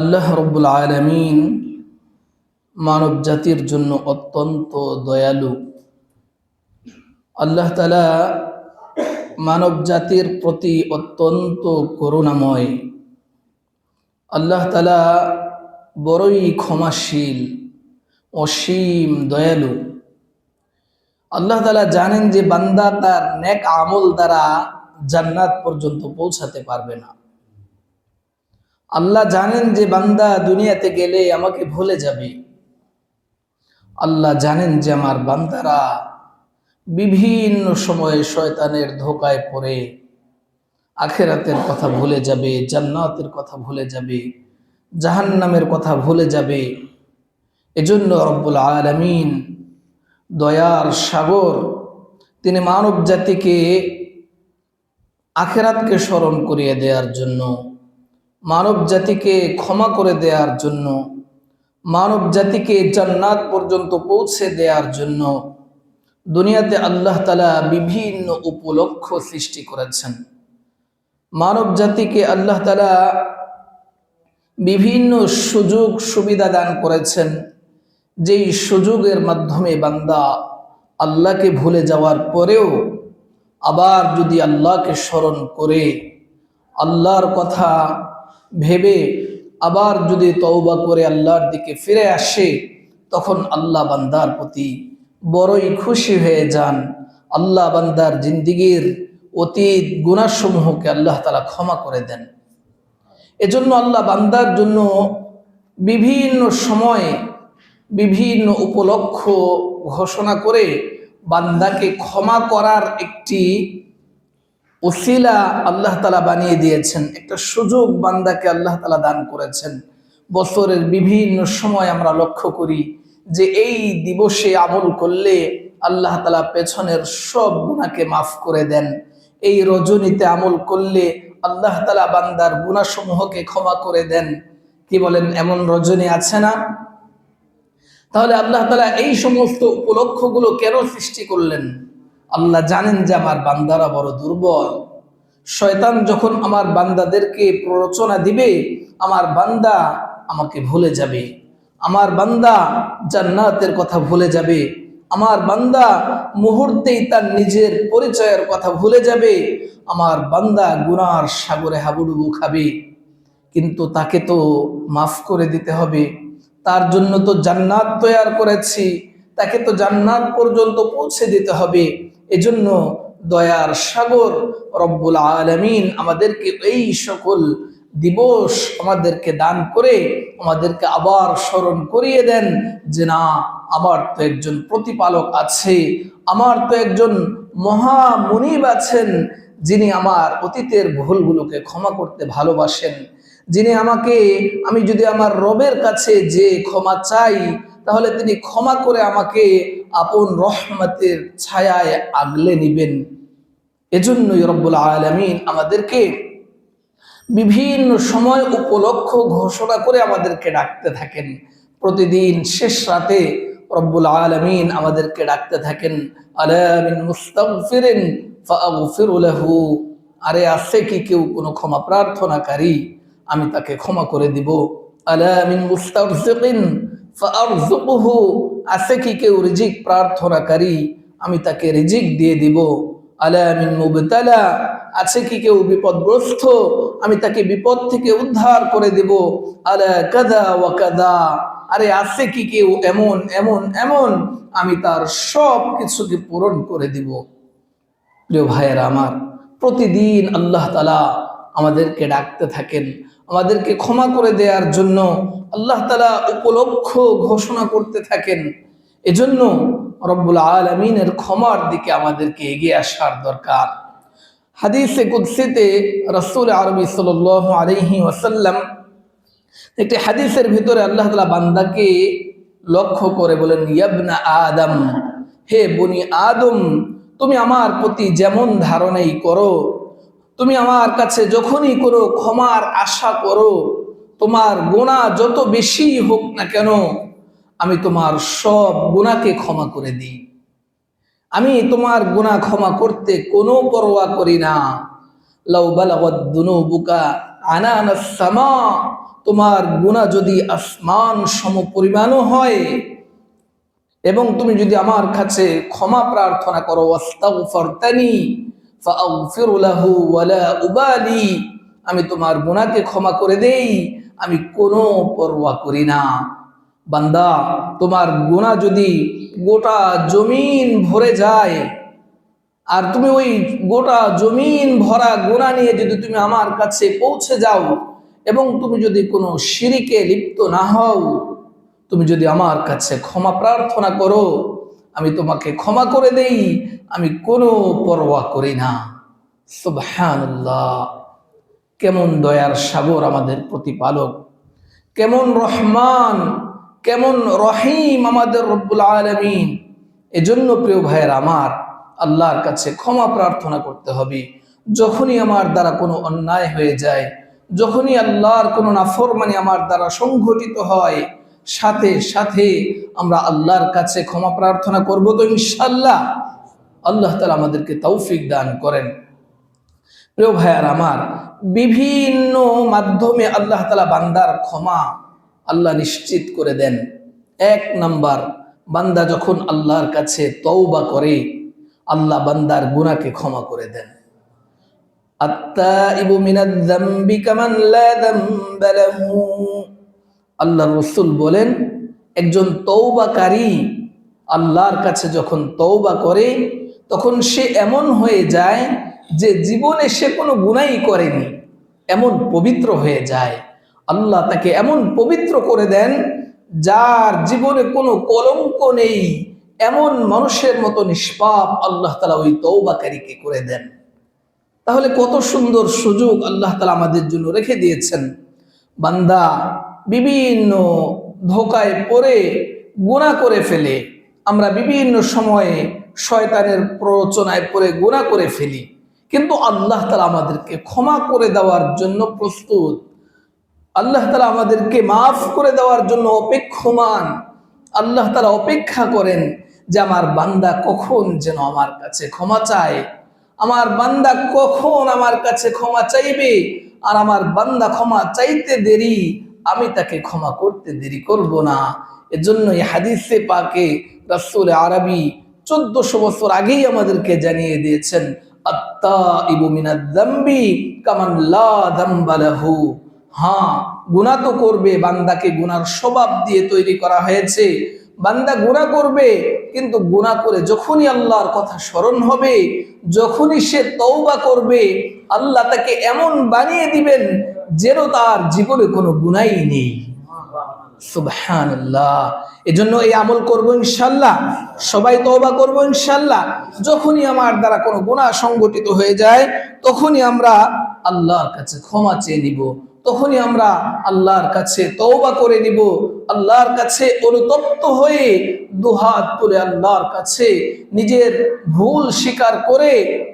আল্লাহ রব্বুল আলামিন মানব জাতির জন্য অত্যন্ত দয়ালু। আল্লাহ তাআলা মানব জাতির প্রতি অত্যন্ত করুণাময়। আল্লাহ তাআলা বড়ই ক্ষমাশীল, অসীম দয়ালু। আল্লাহ তাআলা জানেন যে বান্দা তার নেক আমল দ্বারা জান্নাত পর্যন্ত পৌঁছাতে পারবে না। আল্লাহ জানেন যে বান্দা দুনিয়াতে গেলে আমাকে ভুলে যাবে। আল্লাহ জানেন যে আমার বান্দারা বিভিন্ন সময়ে শয়তানের ধোকায় পড়ে আখিরাতের কথা ভুলে যাবে, জান্নাতের কথা ভুলে যাবে, জাহান্নামের কথা ভুলে যাবে। এজন্য রব্বুল আলামিন দয়ার সাগর, তিনি মানব জাতিকে আখিরাতকে স্মরণ করিয়ে দেওয়ার জন্য, মানব জাতিকে ক্ষমা করে দেওয়ার জন্য, মানব জাতিকে জান্নাত পর্যন্ত পৌঁছে দেওয়ার জন্য দুনিয়াতে আল্লাহ তাআলা বিভিন্ন উপলক্ষ সৃষ্টি করেছেন। মানব জাতিকে আল্লাহ তাআলা বিভিন্ন সুযোগ সুবিধা দান করেছেন, যেই সুযোগের মাধ্যমে বান্দা আল্লাহকে ভুলে যাওয়ার পরেও আবার যদি আল্লাহকে স্মরণ করে আল্লাহর কথা ভেবে আবার যদি তওবা করে আল্লাহর দিকে ফিরে আসে, তখন আল্লাহ বান্দার প্রতি বড়ই খুশি হয়ে যান। আল্লাহ বান্দার জিন্দিগির অতীত গুনাহসমূহকে আল্লাহ তাআলা ক্ষমা করে দেন। এজন্য আল্লাহ বান্দার জন্য বিভিন্ন সময়ে বিভিন্ন উপলক্ষ ঘোষণা করে বান্দাকে ক্ষমা করার একটি ওসিলা আল্লাহ তাআলা বানিয়ে দিয়েছেন, একটা সুযোগ বান্দাকে আল্লাহ তাআলা দান করেছেন। বছরের বিভিন্ন সময় আমরা লক্ষ্য করি যে এই দিবসে আমল করলে আল্লাহ তাআলা পেছনের সব গুনাহকে মাফ করে দেন। এই রজনীতে আমল করলে আল্লাহ তাআলা বান্দার গুনাহসমূহকে ক্ষমা করে দেন। কি বলেন, এমন রজনী আছে না? তাহলে আল্লাহ তাআলা এই সমস্ত উপলক্ষগুলো কেন সৃষ্টি করলেন? আল্লাহ জানেন যে আমার বান্দারা বড় দুর্বল। শয়তান যখন আমার বান্দাদেরকে প্ররোচনা দিবে, আমার বান্দা আমাকে ভুলে যাবে, আমার বান্দা জান্নাতের কথা ভুলে যাবে, আমার বান্দা মুহূর্তেই তার নিজের পরিচয়ের কথা ভুলে যাবে, আমার বান্দা গুনার সাগরে হাবুডুবু খাবে। কিন্তু তাকে তো মাফ করে দিতে হবে, তার জন্য তো জান্নাত তৈরি করেছি, তাকে তো জান্নাত পর্যন্ত পৌঁছে দিতে হবে। এজন্য দয়ার সাগর রব্বুল আলামিন আমাদেরকে এই সকল দিবস আমাদেরকে দান করে আমাদেরকে আবার স্মরণ করিয়ে দেন যে না, আমার তো একজন প্রতিপালক আছে, আমার তো একজন মহা মুনিব আছেন, যিনি আমার অতীতের ভুলগুলোকে ক্ষমা করতে ভালোবাসেন, যিনি আমাকে, আমি যদি আমার রবের কাছে যে ক্ষমা চাই তাহলে তিনি ক্ষমা করে আমাকে আপন রহমতের ছায়ায় আগলে নিবেন। এজন্যই রব্বুল আলামিন আমাদেরকে বিভিন্ন সময় উপলক্ষ ঘোষণা করে আমাদেরকে ডাকতে থাকেন। প্রতিদিন শেষ রাতে রব্বুল আলামিন আমাদেরকে ডাকতে থাকেন, আলা মিন মুস্তাগফিরিন ফাগফির লাহু, আরে আছে কি কেউ কোনো ক্ষমা প্রার্থনাকারী, আমি তাকে ক্ষমা করে দিব। আলা মিন মুস্তারজিকিন ফারযুকহু, আছে কি কেউ রিজিক প্রার্থনাকারী, আমি তাকে রিজিক দিয়ে দিব। আলা মিন মুবতালা, আছে কি কেউ বিপদগ্রস্ত, আমি তাকে বিপদ থেকে উদ্ধার করে দেব। আলা কাযা ওয়া কাযা, আরে আছে কি কেউ এমন এমন এমন, আমি তার সব কিছুকে পূরণ করে দিব। প্রিয় ভাইয়েরা আমার, প্রতিদিন আল্লাহ তাআলা আমাদেরকে ডাকতে থাকেন, আমাদেরকে ক্ষমা করে দেওয়ার জন্য আল্লাহ তাআলা উপলক্ষ ঘোষণা করতে থাকেন। এজন্য রব্বুল আলামিনের ক্ষমার দিকে আমাদেরকে এগিয়ে আসার দরকার। হাদিসে কুদসিতে রাসূল আরবি সাল্লাল্লাহু আলাইহি ওয়াসাল্লাম একটি হাদিসের ভিতরে আল্লাহ তাআলা বান্দাকে লক্ষ্য করে বলেন, ইয়াবনা আদম, হে বনি আদম, তুমি আমার প্রতি যেমন ধারণাই করো, তুমি আমার কাছে যখনই কোনো ক্ষমার আশা করো, তোমার গুনাহ যত বেশি হোক না কেন, আমি তোমার সব গুনাহকে ক্ষমা করে দিই। আমি তোমার গুনাহ ক্ষমা করতে কোনো পরোয়া করি না। লাউ বালাগাত যুনুবুকা আনানাস সামা তোমার গুনাহ যদি আসমান সম পরিমাণও হয়, এবং তুমি যদি আমার কাছে ক্ষমা প্রার্থনা করো, ওয়াস্তাগফিরতানি ফাআগফিরু লাহু ওয়ালা উবালি, আমি তোমার গুনাহকে ক্ষমা করে দেই, আমি কোনো পরোয়া করি না। বান্দা, তোমার গুনাহ যদি গোটা জমিন ভরে যায়, আর তুমি ওই গোটা জমিন ভরা গুনাহ নিয়ে যদি তুমি আমার কাছে পৌঁছে যাও, এবং তুমি যদি কোনো শিরকে লিপ্ত না হও, তুমি যদি আমার কাছে ক্ষমা প্রার্থনা করো, আমি তোমাকে ক্ষমা করে দেই, আমি কোনো পরোয়া করি না। সুবহানাল্লাহ! কেমন দয়ার সাগর আমাদের প্রতিপালক, কেমন রহমান, কেমন রহিম আমাদের রব্বুল আলামিন। এজন্য প্রিয় ভাইয়ের আমার, আল্লাহর কাছে ক্ষমা প্রার্থনা করতে হবে। যখনই আমার দ্বারা কোনো অন্যায় হয়ে যায়, যখনই আল্লাহর কোনো নাফরমানি আমার দ্বারা সংঘটিত হয়, সাথে সাথে আমরা আল্লাহর কাছে ক্ষমা প্রার্থনা করব তো ইনশাআল্লাহ। আল্লাহ তাআলা আমাদেরকে তৌফিক দান করেন। প্রিয় ভাইয়ার আমার, বিভিন্ন মাধ্যমে আল্লাহ তাআলা বান্দার ক্ষমা আল্লাহ নিশ্চিত করে দেন। এক নাম্বার, বান্দা যখন আল্লাহর কাছে তওবা করে, আল্লাহ বান্দার গুনাহকে ক্ষমা করে দেন। আত্তাইবু মিনাজ যামবি কামান লা যামবা লাহু, আল্লাহর রাসূল বলেন, একজন তওবাকারী আল্লাহর কাছে যখন তওবা করে, তখন সে এমন হয়ে যায় যে জীবনে সে কোনো গুনাহই করেনি, এমন পবিত্র হয়ে যায়। আল্লাহ তাকে এমন পবিত্র করে দেন, যার জীবনে কোনো কলঙ্ক নেই, এমন মানুষের মতো নিষ্পাপ আল্লাহ তাআলা ওই তওবাকারীকে করে দেন। তাহলে কত সুন্দর সুযোগ আল্লাহ তাআলা আমাদের জন্য রেখে দিয়েছেন। বান্দা বিভিন্ন ধোঁকায় পড়ে গুনাহ করে ফেলে, আমরা বিভিন্ন সময়ে শয়তানের প্ররোচনায় পড়ে গুনাহ করে ফেলি, কিন্তু আল্লাহ তাআলা আমাদেরকে ক্ষমা করে দেওয়ার জন্য প্রস্তুত। আল্লাহ তাআলা আমাদেরকে মাফ করে দেওয়ার জন্য অপেক্ষমান। আল্লাহ তাআলা অপেক্ষা করেন যে আমার বান্দা কখন যেন আমার কাছে ক্ষমা চায়, আমার বান্দা কখন আমার কাছে ক্ষমা চাইবে, আর আমার বান্দা ক্ষমা চাইতে দেরি, আমি তাকে ক্ষমা করতে দেরি করব না। এজন্য এই হাদিসে পাকে রাসূল আরবি 1400 বছর আগেই আমাদেরকে জানিয়ে দিয়েছেন, আত্তাইবু মিনাজ যামবি কামান লা যামবা লাহু। হ্যাঁ, গুনাহ তো করবে, বান্দাকে গুনার স্বভাব দিয়ে তৈরি করা হয়েছে। বান্দা গুনাহ করবে, কিন্তু গুনাহ করে যখনই আল্লাহর কথা স্মরণ হবে, যখনই সে তওবা করবে, আল্লাহ তাকে এমন বানিয়ে দিবেন যেন তার জীবনে কোনো গুনাহই নেই। সুবহানাল্লাহ! এজন্য এই আমল করব ইনশাআল্লাহ, সবাই তওবা করব ইনশাআল্লাহ। যখনই আমার দ্বারা কোনো গুনাহ সংগঠিত হয়ে যায়, তখনই আমরা আল্লাহর কাছে ক্ষমা চেয়ে নিব, তখনই আমরা আল্লাহর কাছে তওবা করে নিব, আল্লাহর কাছে অনুতপ্ত হয়ে দুহাত তুলে আল্লাহর কাছে নিজের ভুল স্বীকার করে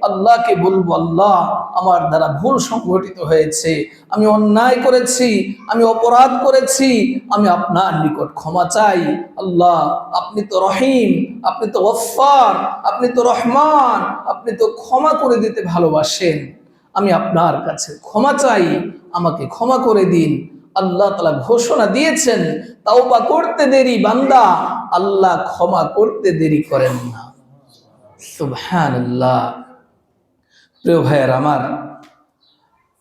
আল্লাহকে বলবো, আল্লাহ আমার দ্বারা ভুল সংঘটিত হয়েছে, আমি অন্যায় করেছি, আমি অপরাধ করেছি, আমি আপনার নিকট ক্ষমা চাই। আল্লাহ, আপনি তো রহিম, আপনি তো গফফার, আপনি তো রহমান, আপনি তো ক্ষমা করে দিতে ভালোবাসেন, আমি আপনার কাছে ক্ষমা চাই, আমাকে ক্ষমা করে দিন। আল্লাহ তাআলা ঘোষণা দিয়েছেন, তাওবা করতে দেরি বান্দা, আল্লাহ ক্ষমা করতে দেরি করেন না। সুবহানাল্লাহ! প্রিয় ভাইয়ের আমার,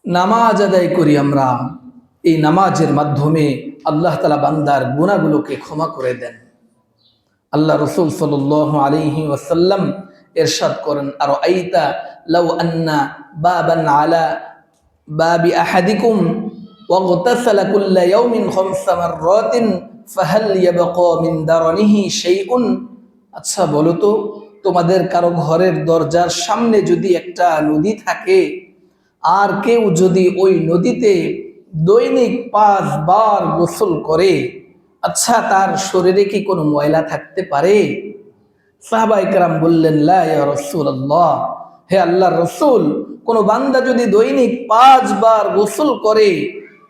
নামাজ আদায় করি আমরা, এই নামাজের মাধ্যমে আল্লাহ তাআলা বান্দার গুনাহগুলোকে ক্ষমা করে দেন। আল্লাহ রাসূল সাল্লাল্লাহু আলাইহি ওয়াসাল্লাম ইরশাদ করেন, আরাআইতা লাউ আন্না বাবান আলা বাবি আহাদিকুম ওয়াগতাসালা কুল্লা ইয়াউমিন 5 মাররাতিন ফাহাল ইয়াবকা মিন দারনিহি শাইউন। আচ্ছা বলো তো, তোমাদের কারো ঘরের দরজার সামনে যদি একটা নদী থাকে, আর কেউ যদি ওই নদীতে দৈনিক 5 বার গোসল করে, আচ্ছা তার শরীরে কি কোনো ময়লা থাকতে পারে? সাহাবায়ে কেরাম বললেন, লা ইয়া রাসূলুল্লাহ, হে আল্লাহর রাসূল, কোন বান্দা যদি দৈনিক 5 বার গোসল করে,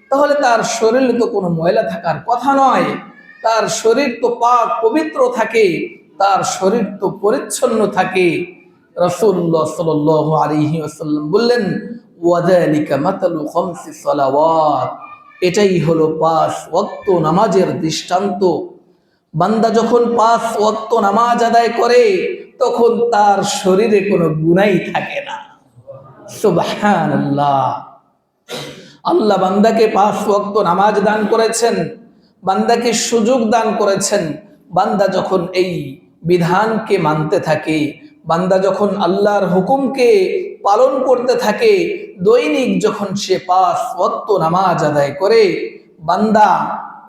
তাহলে তার শরীরে তো কোনো ময়লা থাকার কথা নয়, তার শরীর তো পাক পবিত্র থাকে, তার শরীর তো পরিচ্ছন্ন থাকে। রাসূলুল্লাহ সাল্লাল্লাহু আলাইহি ওয়াসাল্লাম বললেন, ওয়াযালিকা মাতালু খামসি সালাওয়াত, এটাই হলো 5 ওয়াক্ত নামাজের দৃষ্টান্ত। বান্দা যখন 5 ওয়াক্ত নামাজ আদায় করে তখন তার শরীরে কোনো গুনাহ থাকে না। সুবহানাল্লাহ। আল্লাহ বান্দাকে 5 ওয়াক্ত নামাজ দান করেছেন, বান্দাকে সুযোগ দান করেছেন। বান্দা যখন এই বিধানকে মানতে থাকে, বান্দা যখন আল্লাহর হুকুমকে পালন করতে থাকে, দৈনিক যখন সে 5 ওয়াক্ত নামাজ আদায় করে, বান্দা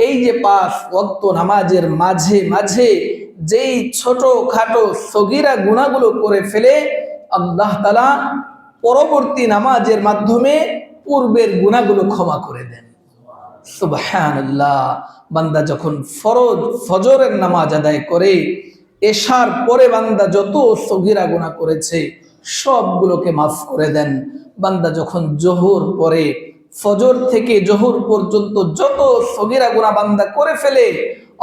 এই যে 5 ওয়াক্ত নামাজের মাঝে মাঝে যেই ছোট খাটো সগীরা গুনাহগুলো করে ফেলে, আল্লাহ তাআলা পরবর্তী নামাজের মাধ্যমে পূর্বের গুনাহগুলো ক্ষমা করে দেন। সুবহানাল্লাহ। বান্দা যখন ফজরের নামাজ আদায় করে, এশার পরে বান্দা যত সগীরা গুনাহ করেছে সবগুলোকে মাফ করে দেন। বান্দা যখন জোহর পরে, ফজর থেকে জোহর পর্যন্ত যত সগীরা গুনাহ বান্দা করে ফেলে,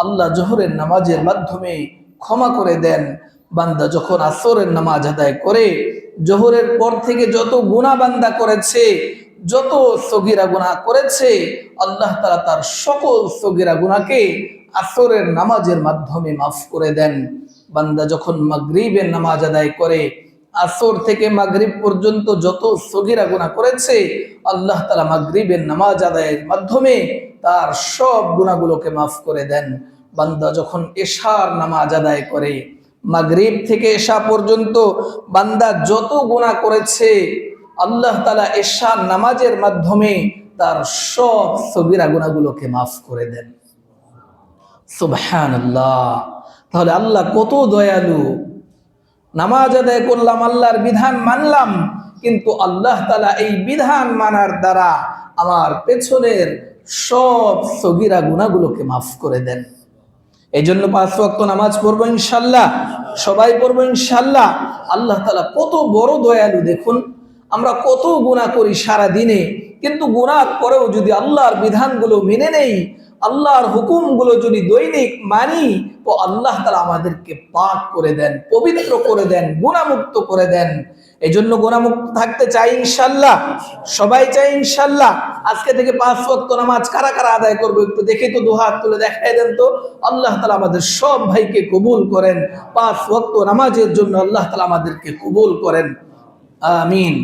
আল্লাহ জোহরের নামাজের মাধ্যমে ক্ষমা করে দেন। বান্দা যখন আসরের নামাজ আদায় করে, জোহরের পর থেকে যত গুনাহ বান্দা করেছে, যত সগীরা গুনাহ করেছে, আল্লাহ তাআলা তার সকল সগীরা গুনাহকে আসরের নামাজের মাধ্যমে মাফ করে দেন। বান্দা যখন মাগরিবের নামাজ আদায় করে, আসর থেকে মাগরিব পর্যন্ত যত সগীরা গুনাহ করেছে, আল্লাহ তাআলা মাগরিবের নামাজ আদায়ের মাধ্যমে তার সব গুনাহগুলোকে মাফ করে দেন। বান্দা যখন এশার নামাজ আদায় করে, মাগরিব থেকে এশা পর্যন্ত বান্দা যত গুনাহ করেছে, আল্লাহ তাআলা এশার নামাজের মাধ্যমে তার সব সগীরা গুনাহগুলোকে মাফ করে দেন। সুবহানাল্লাহ। তাহলে আল্লাহ কত দয়ালু। নামাজ আদায় করলাম, আল্লাহর বিধান মানলাম, কিন্তু আল্লাহ তাআলা এই বিধান মানার দ্বারা আমার পেছনের সব সগীরা গুনাহগুলোকে মাফ করে দেন। এই জন্য 5 ওয়াক্ত নামাজ পড়বো ইনশাআল্লাহ, সবাই পড়বো ইনশাআল্লাহ। আল্লাহ তাআলা কত বড় দয়ালু দেখুন। আমরা কত গুনাহ করি সারা দিনে, কিন্তু গুনাহ করেও যদি আল্লাহর বিধানগুলো মেনে নেই, আল্লাহর হুকুমগুলো যদি দৈনিক মানি, তো আল্লাহ তাআলা আমাদেরকে পাক করে দেন, পবিত্র করে দেন, গুনাহমুক্ত করে দেন। এই জন্য গুনাহমুক্ত থাকতে চাই ইনশাআল্লাহ, সবাই চাই ইনশাআল্লাহ। আজকে থেকে 5 ওয়াক্ত নামাজ কারা কারা আদায় করবো একটু দেখি তো, দুই হাত তুলে দেখাই দেন তো। আল্লাহ তাআলা আমাদের সব ভাইকে কবুল করেন। 5 ওয়াক্ত নামাজের জন্য আল্লাহ তাআলা আমাদেরকে কবুল করেন, আমিন।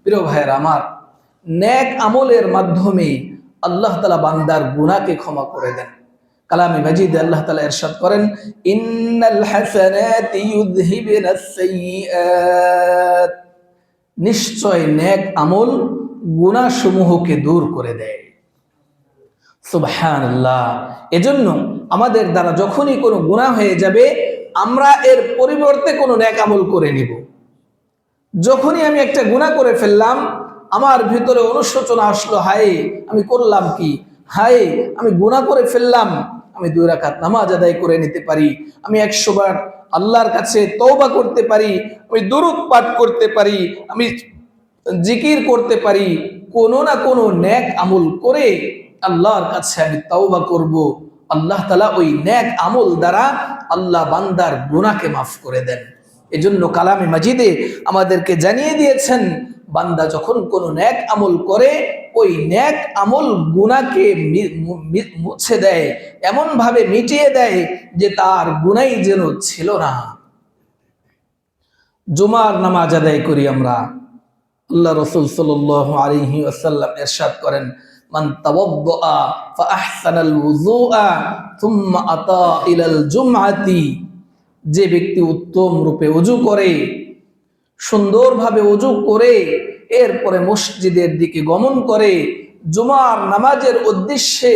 প্রিয় ভাইয়েরা আমার, নেক আমলের মাধ্যমে আল্লাহ তাআলা বান্দার গুনাহকে ক্ষমা করে দেন। কালামে মাজিদে আল্লাহ তাআলা ইরশাদ করেন, ইন্নাল হাসানাতি ইউযহিবুনাস সাইয়্যাত, নিশ্চয় নেক আমল গুনাহ সমূহকে দূর করে দেয়। সুবহানাল্লাহ। এজন্য আমাদের দ্বারা যখনই কোনো গুনাহ হয়ে যাবে, আমরা এর পরিবর্তে কোনো নেক আমল করে নিব। যখনই আমি একটা গুনাহ করে ফেললাম, আমার ভিতরে অনুশোচনা আসলো, হায় আমি করলাম কি, হায় আমি গুনাহ করে ফেললাম, আমি 2 রাকাত নামাজ আদায় করে নিতে পারি, আমি 100 বার আল্লাহর কাছে তওবা করতে পারি, আমি দুরূদ পাঠ করতে পারি, আমি জিকির করতে পারি, কোনো না কোনো নেক আমল করে আল্লাহর কাছে আমি তওবা করব। আল্লাহ তাআলা ওই নেক আমল দ্বারা আল্লাহ বান্দার গুনাহকে মাফ করে দেন। এজন্য কালামে মাজিদে আমাদেরকে জানিয়ে দিয়েছেন, বান্দা যখন কোনো নেক আমল করে, ওই নেক আমল গুনাহকে মুছে দেয়, এমন ভাবে মিটিয়ে দেয় যে তার গুনাহই যেন ছিল না। জুমার নামাজ আদায় করি আমরা, আল্লাহ রাসূল সাল্লাল্লাহু আলাইহি ওয়াসাল্লাম ইরশাদ করেন, মান তাওয়াদ্দা ফাআহসানাল ওযুআ থুম্মা আতা ইলাল জুমআতি, যে ব্যক্তি উত্তম রূপে ওযু করে, সুন্দরভাবে ওযু করে এরপরে মসজিদের দিকে গমন করে, জুমার নামাজের উদ্দেশ্যে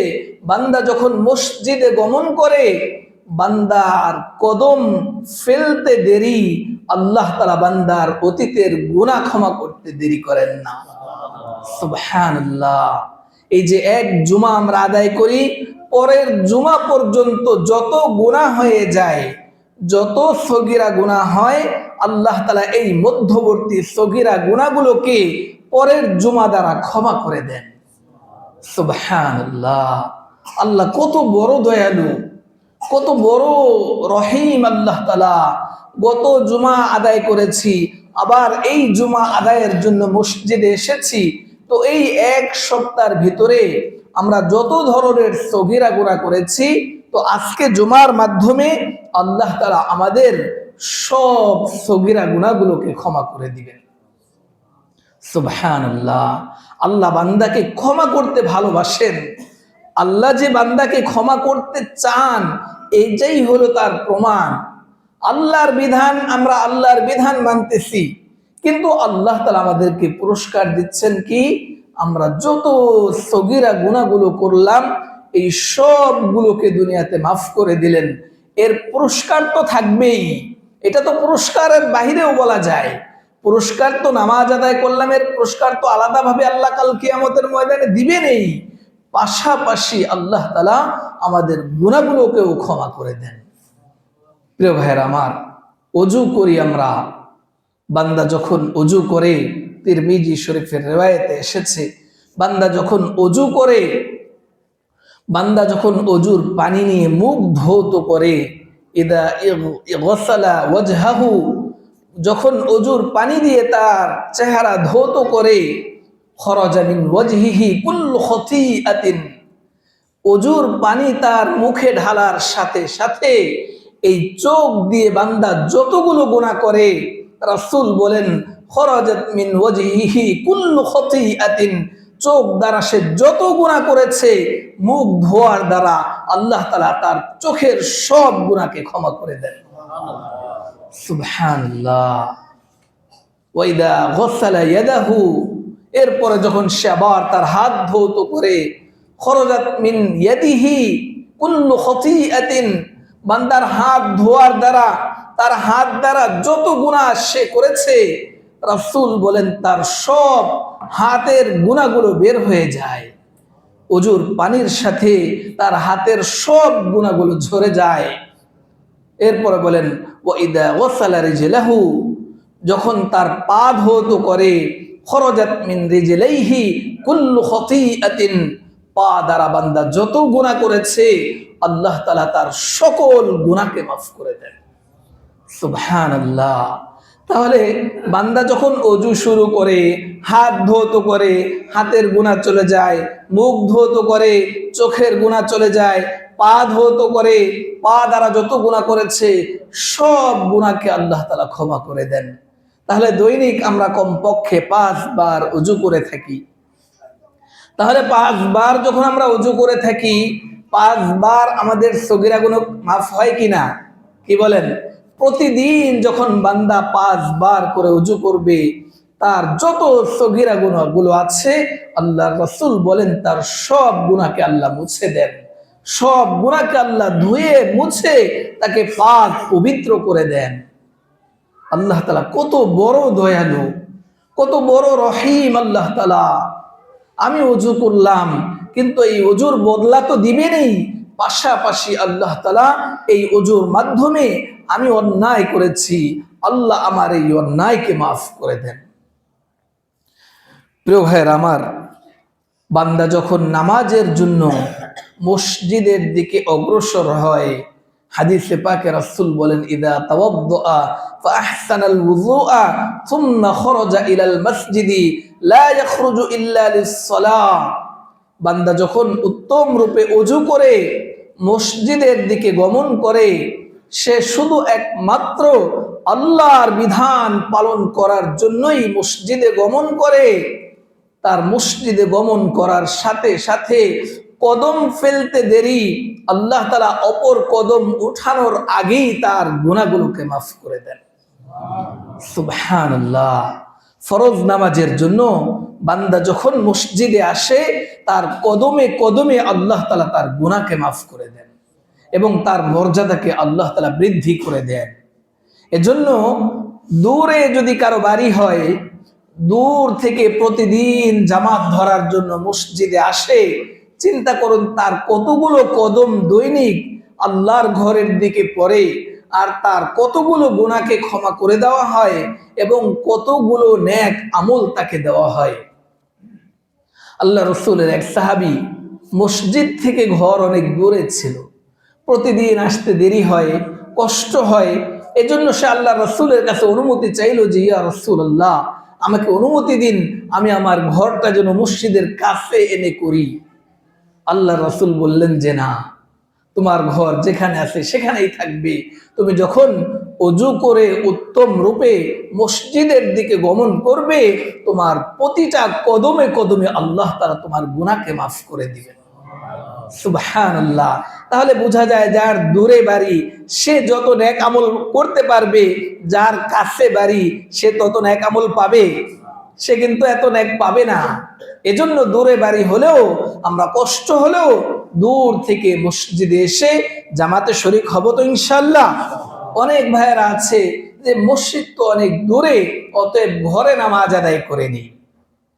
বান্দা যখন মসজিদে গমন করে, বান্দার কদম ফেলতে দেরি, আল্লাহ তাআলা বান্দার অতীতের গুনাহ ক্ষমা করতে দেরি করেন না। সুবহানাল্লাহ। এই যে এক জুমা আমরা আদায় করি, পরের জুমা পর্যন্ত যত গুনাহ হয়ে যায়, যত সগীরা গুনাহ হয়, আল্লাহ তাআলা এই মধ্যবর্তী সগীরা গুনাহগুলোকে পরের জুমা দ্বারা ক্ষমা করে দেন। সুবহানাল্লাহ। আল্লাহ কত বড় দয়ালু, কত বড় রহিম আল্লাহ তাআলা। গত জুমা আদায় করেছি, আবার এই জুমা আদায়ের জন্য মসজিদে এসেছি, তো এই এক সপ্তাহের ভিতরে আমরা যত ধরনের সগীরা গুনাহ করেছি, তো আজকে জুমার মাধ্যমে আল্লাহ তাআলা আমাদের সব সগীরা গুনাহগুলোকে ক্ষমা করে দিবেন। সুবহানাল্লাহ। আল্লাহ বান্দাকে ক্ষমা করতে ভালোবাসেন। আল্লাহ যে বান্দাকে ক্ষমা করতে চান, এইটাই হলো তার প্রমাণ। আল্লাহর বিধান, আমরা আল্লাহর বিধান মানতেছি, কিন্তু আল্লাহ তাআলা আমাদেরকে পুরস্কার দিচ্ছেন কি? আমরা যত সগীরা গুনাহগুলো করলাম, এই সবগুলোকে দুনিয়াতে মাফ করে দিলেন। এর পুরস্কার তো থাকবেই, এটা তো পুরস্কারের বাহিরেও বলা যায়। পুরস্কার তো নামাজ আদায় করলাম, এর পুরস্কার তো আলাদাভাবে আল্লাহ কাল কিয়ামতের ময়দানে দিবেনই, পাশাপাশি আল্লাহ তাআলা আমাদের গুনাহগুলোকেও ক্ষমা করে দেন। প্রিয় ভাইয়েরা আমার, ওযু করি আমরা, বান্দা যখন ওযু করে, তিরমিজি শরীফের রিওয়ায়াতে এসেছে, বান্দা যখন ওযু করে, বান্দা যখন ওযুর পানি নিয়ে মুখ ধৌত করে, ইদা ইগসালা ওয়াজহাহু, যখন ওযুর পানি দিয়ে তার চেহারা ধৌত করে, খরাজা মিন ওয়াজহিহি কুল্লু খতিআতিন, ওযুর পানি তার মুখে ঢালার সাথে সাথে এই চোখ দিয়ে বান্দা যতগুলো গুনাহ করে, রাসূল বলেন খরাজাত মিন ওয়াজহিহি কুল্লু খতিআতিন, চোখ দ্বারা সে যত গুনাহ করেছে, মুখ ধোয়ার দ্বারা আল্লাহ তাআলা তার চোখের সব গুনাহকে ক্ষমা করে দেন। সুবহানাল্লাহ। ওয়াইদা গসালা ইয়াদাহু, এরপরে যখন সে আবার তার হাত ধৌত করে, খরাজাত মিন ইয়াদিহি কুল্লু খতিআতিন, বান্দার হাত ধোয়ার দ্বারা, তার হাত দ্বারা যত গুনাহ সে করেছে, রাসূল বলেন তার সব হাতের গুনাহগুলো বের হয়ে যায়। ওযুর পানির সাথে তার হাতের সব গুনাহগুলো ঝরে যায়। এরপরে বলেন ওয়াইদা ওয়াসালা রিজলাহু, যখন তার পা ধৌত করে, খরাজাত মিন রিজলাইহি কুল্লু খতিআতিন, পা দ্বারা বান্দা যত গুনাহ করেছে, আল্লাহ তাআলা তার সকল গুনাহকে মাফ করে দেন। সুবহানাল্লাহ। তাহলে বান্দা যখন ওযু শুরু করে, হাত ধৌত করে, হাতের গুনাহ চলে যায়, মুখ ধৌত করে, চোখের গুনাহ চলে যায়, পা ধৌত করে, পা দ্বারা যত গুনাহ করেছে, সব গুনাহকে আল্লাহ তাআলা ক্ষমা করে দেন। তাহলে দৈনিক আমরা কমপক্ষে 5 বার ওযু করে থাকি। তাহলে 5 বার যখন আমরা ওযু করে থাকি, 5 বার আমাদের সগীরা গুনাহ মাফ হয় কিনা? কি বলেন? প্রতিদিন যখন বান্দা 5 বার করে ওযু করবে, তার যত সগীরা গুনাহগুলো আছে, আল্লাহর রাসূল বলেন তার সব গুনাহকে আল্লাহ মুছে দেন। সব গুনাহকে আল্লাহ ধুয়ে মুছে তাকে পাক পবিত্র করে দেন। আল্লাহ তাআলা কত বড় দয়ালু, কত বড় রহিম আল্লাহ তাআলা। আমি ওযু করলাম, কিন্তু এই ওযুর বদলা তো দিবেনই, পাশাপাশি আল্লাহ তাআলা এই ওযুর মাধ্যমে আমি অন্যায় করেছি, আল্লাহ আমার এই অন্যায়কে মাফ করে দেন। প্রিয় ভাইয়েরা আমার, বান্দা যখন নামাজের জন্য মসজিদের দিকে অগ্রসর হয়, হাদিসে পাকে রাসূল বলেন ইদা তাওয়াদ্দা ফাআহসানাল ওযুআ সুম্মা খরাজা ইলাল মসজিদি লা ইয়াখরুজু ইল্লা লিস-সালাহ, বান্দা যখন উত্তম রূপে ওযু করে মসজিদের দিকে গমন করে, সে শুধু একমাত্র আল্লাহর বিধান পালন করার জন্যই মসজিদে গমন করে, তার মসজিদে গমন করার সাথে সাথে কদম ফেলতে দেরি, আল্লাহ তাআলা অপর কদম উঠানোর আগেই তার গুনাহগুলোকে মাফ করে দেন। সুবহানাল্লাহ। ফরজ নামাজের জন্য বান্দা যখন মসজিদে আসে, তার কদমে কদমে আল্লাহ তাআলা তার গুনাহকে মাফ করে দেন এবং তার মর্যাদাকে আল্লাহ তাআলা বৃদ্ধি করে দেন। এজন্য দূরে যদি কারো বাড়ি হয়, দূর থেকে প্রতিদিন জামাত ধরার জন্য মসজিদে আসে, চিন্তা করুন তার কতগুলো কদম দৈনিক আল্লাহর ঘরের দিকে পড়ে, আর তার কতগুলো গুনাহকে ক্ষমা করে দেওয়া হয় এবং কতগুলো নেক আমল তাকে দেওয়া হয়। আল্লাহ রাসূলের এক সাহাবী, মসজিদ থেকে ঘর অনেক দূরে ছিল, প্রতিদিন আসতে দেরি হয়, কষ্ট হয়, এজন্য সে আল্লাহ রাসূলের কাছে অনুমতি চাইলো যে ইয়া রাসূলুল্লাহ, আমাকে অনুমতি দিন, আমি আমার ঘরটা যেন মসজিদের কাছে এনে করি। আল্লাহ রাসূল বললেন যে না, তোমার ঘর যেখানে আছে সেখানেই থাকবে। তুমি যখন ওযু করে উত্তম রূপে মসজিদের দিকে গমন করবে, তোমার প্রতিটা কদমে কদমে আল্লাহ তাআলা তোমার গুনাহকে মাফ করে দিবেন। সুবহানাল্লাহ। তাহলে বোঝা যায় যার দূরে বাড়ি সে যত নেক আমল করতে পারবে, যার কাছে বাড়ি সে তত নেক আমল পাবে? সে কিন্তু এত নেক পাবে না। এজন্য দূরে বাড়ি হলেও আমরা কষ্ট হলেও দূর থেকে মসজিদে এসে জামাতে শরীক হব তো ইনশাআল্লাহ। অনেক ভাইয়েরা আছে যে মসজিদ তো অনেক দূরে, অতএব ঘরে নামাজ আদায় করে নিই।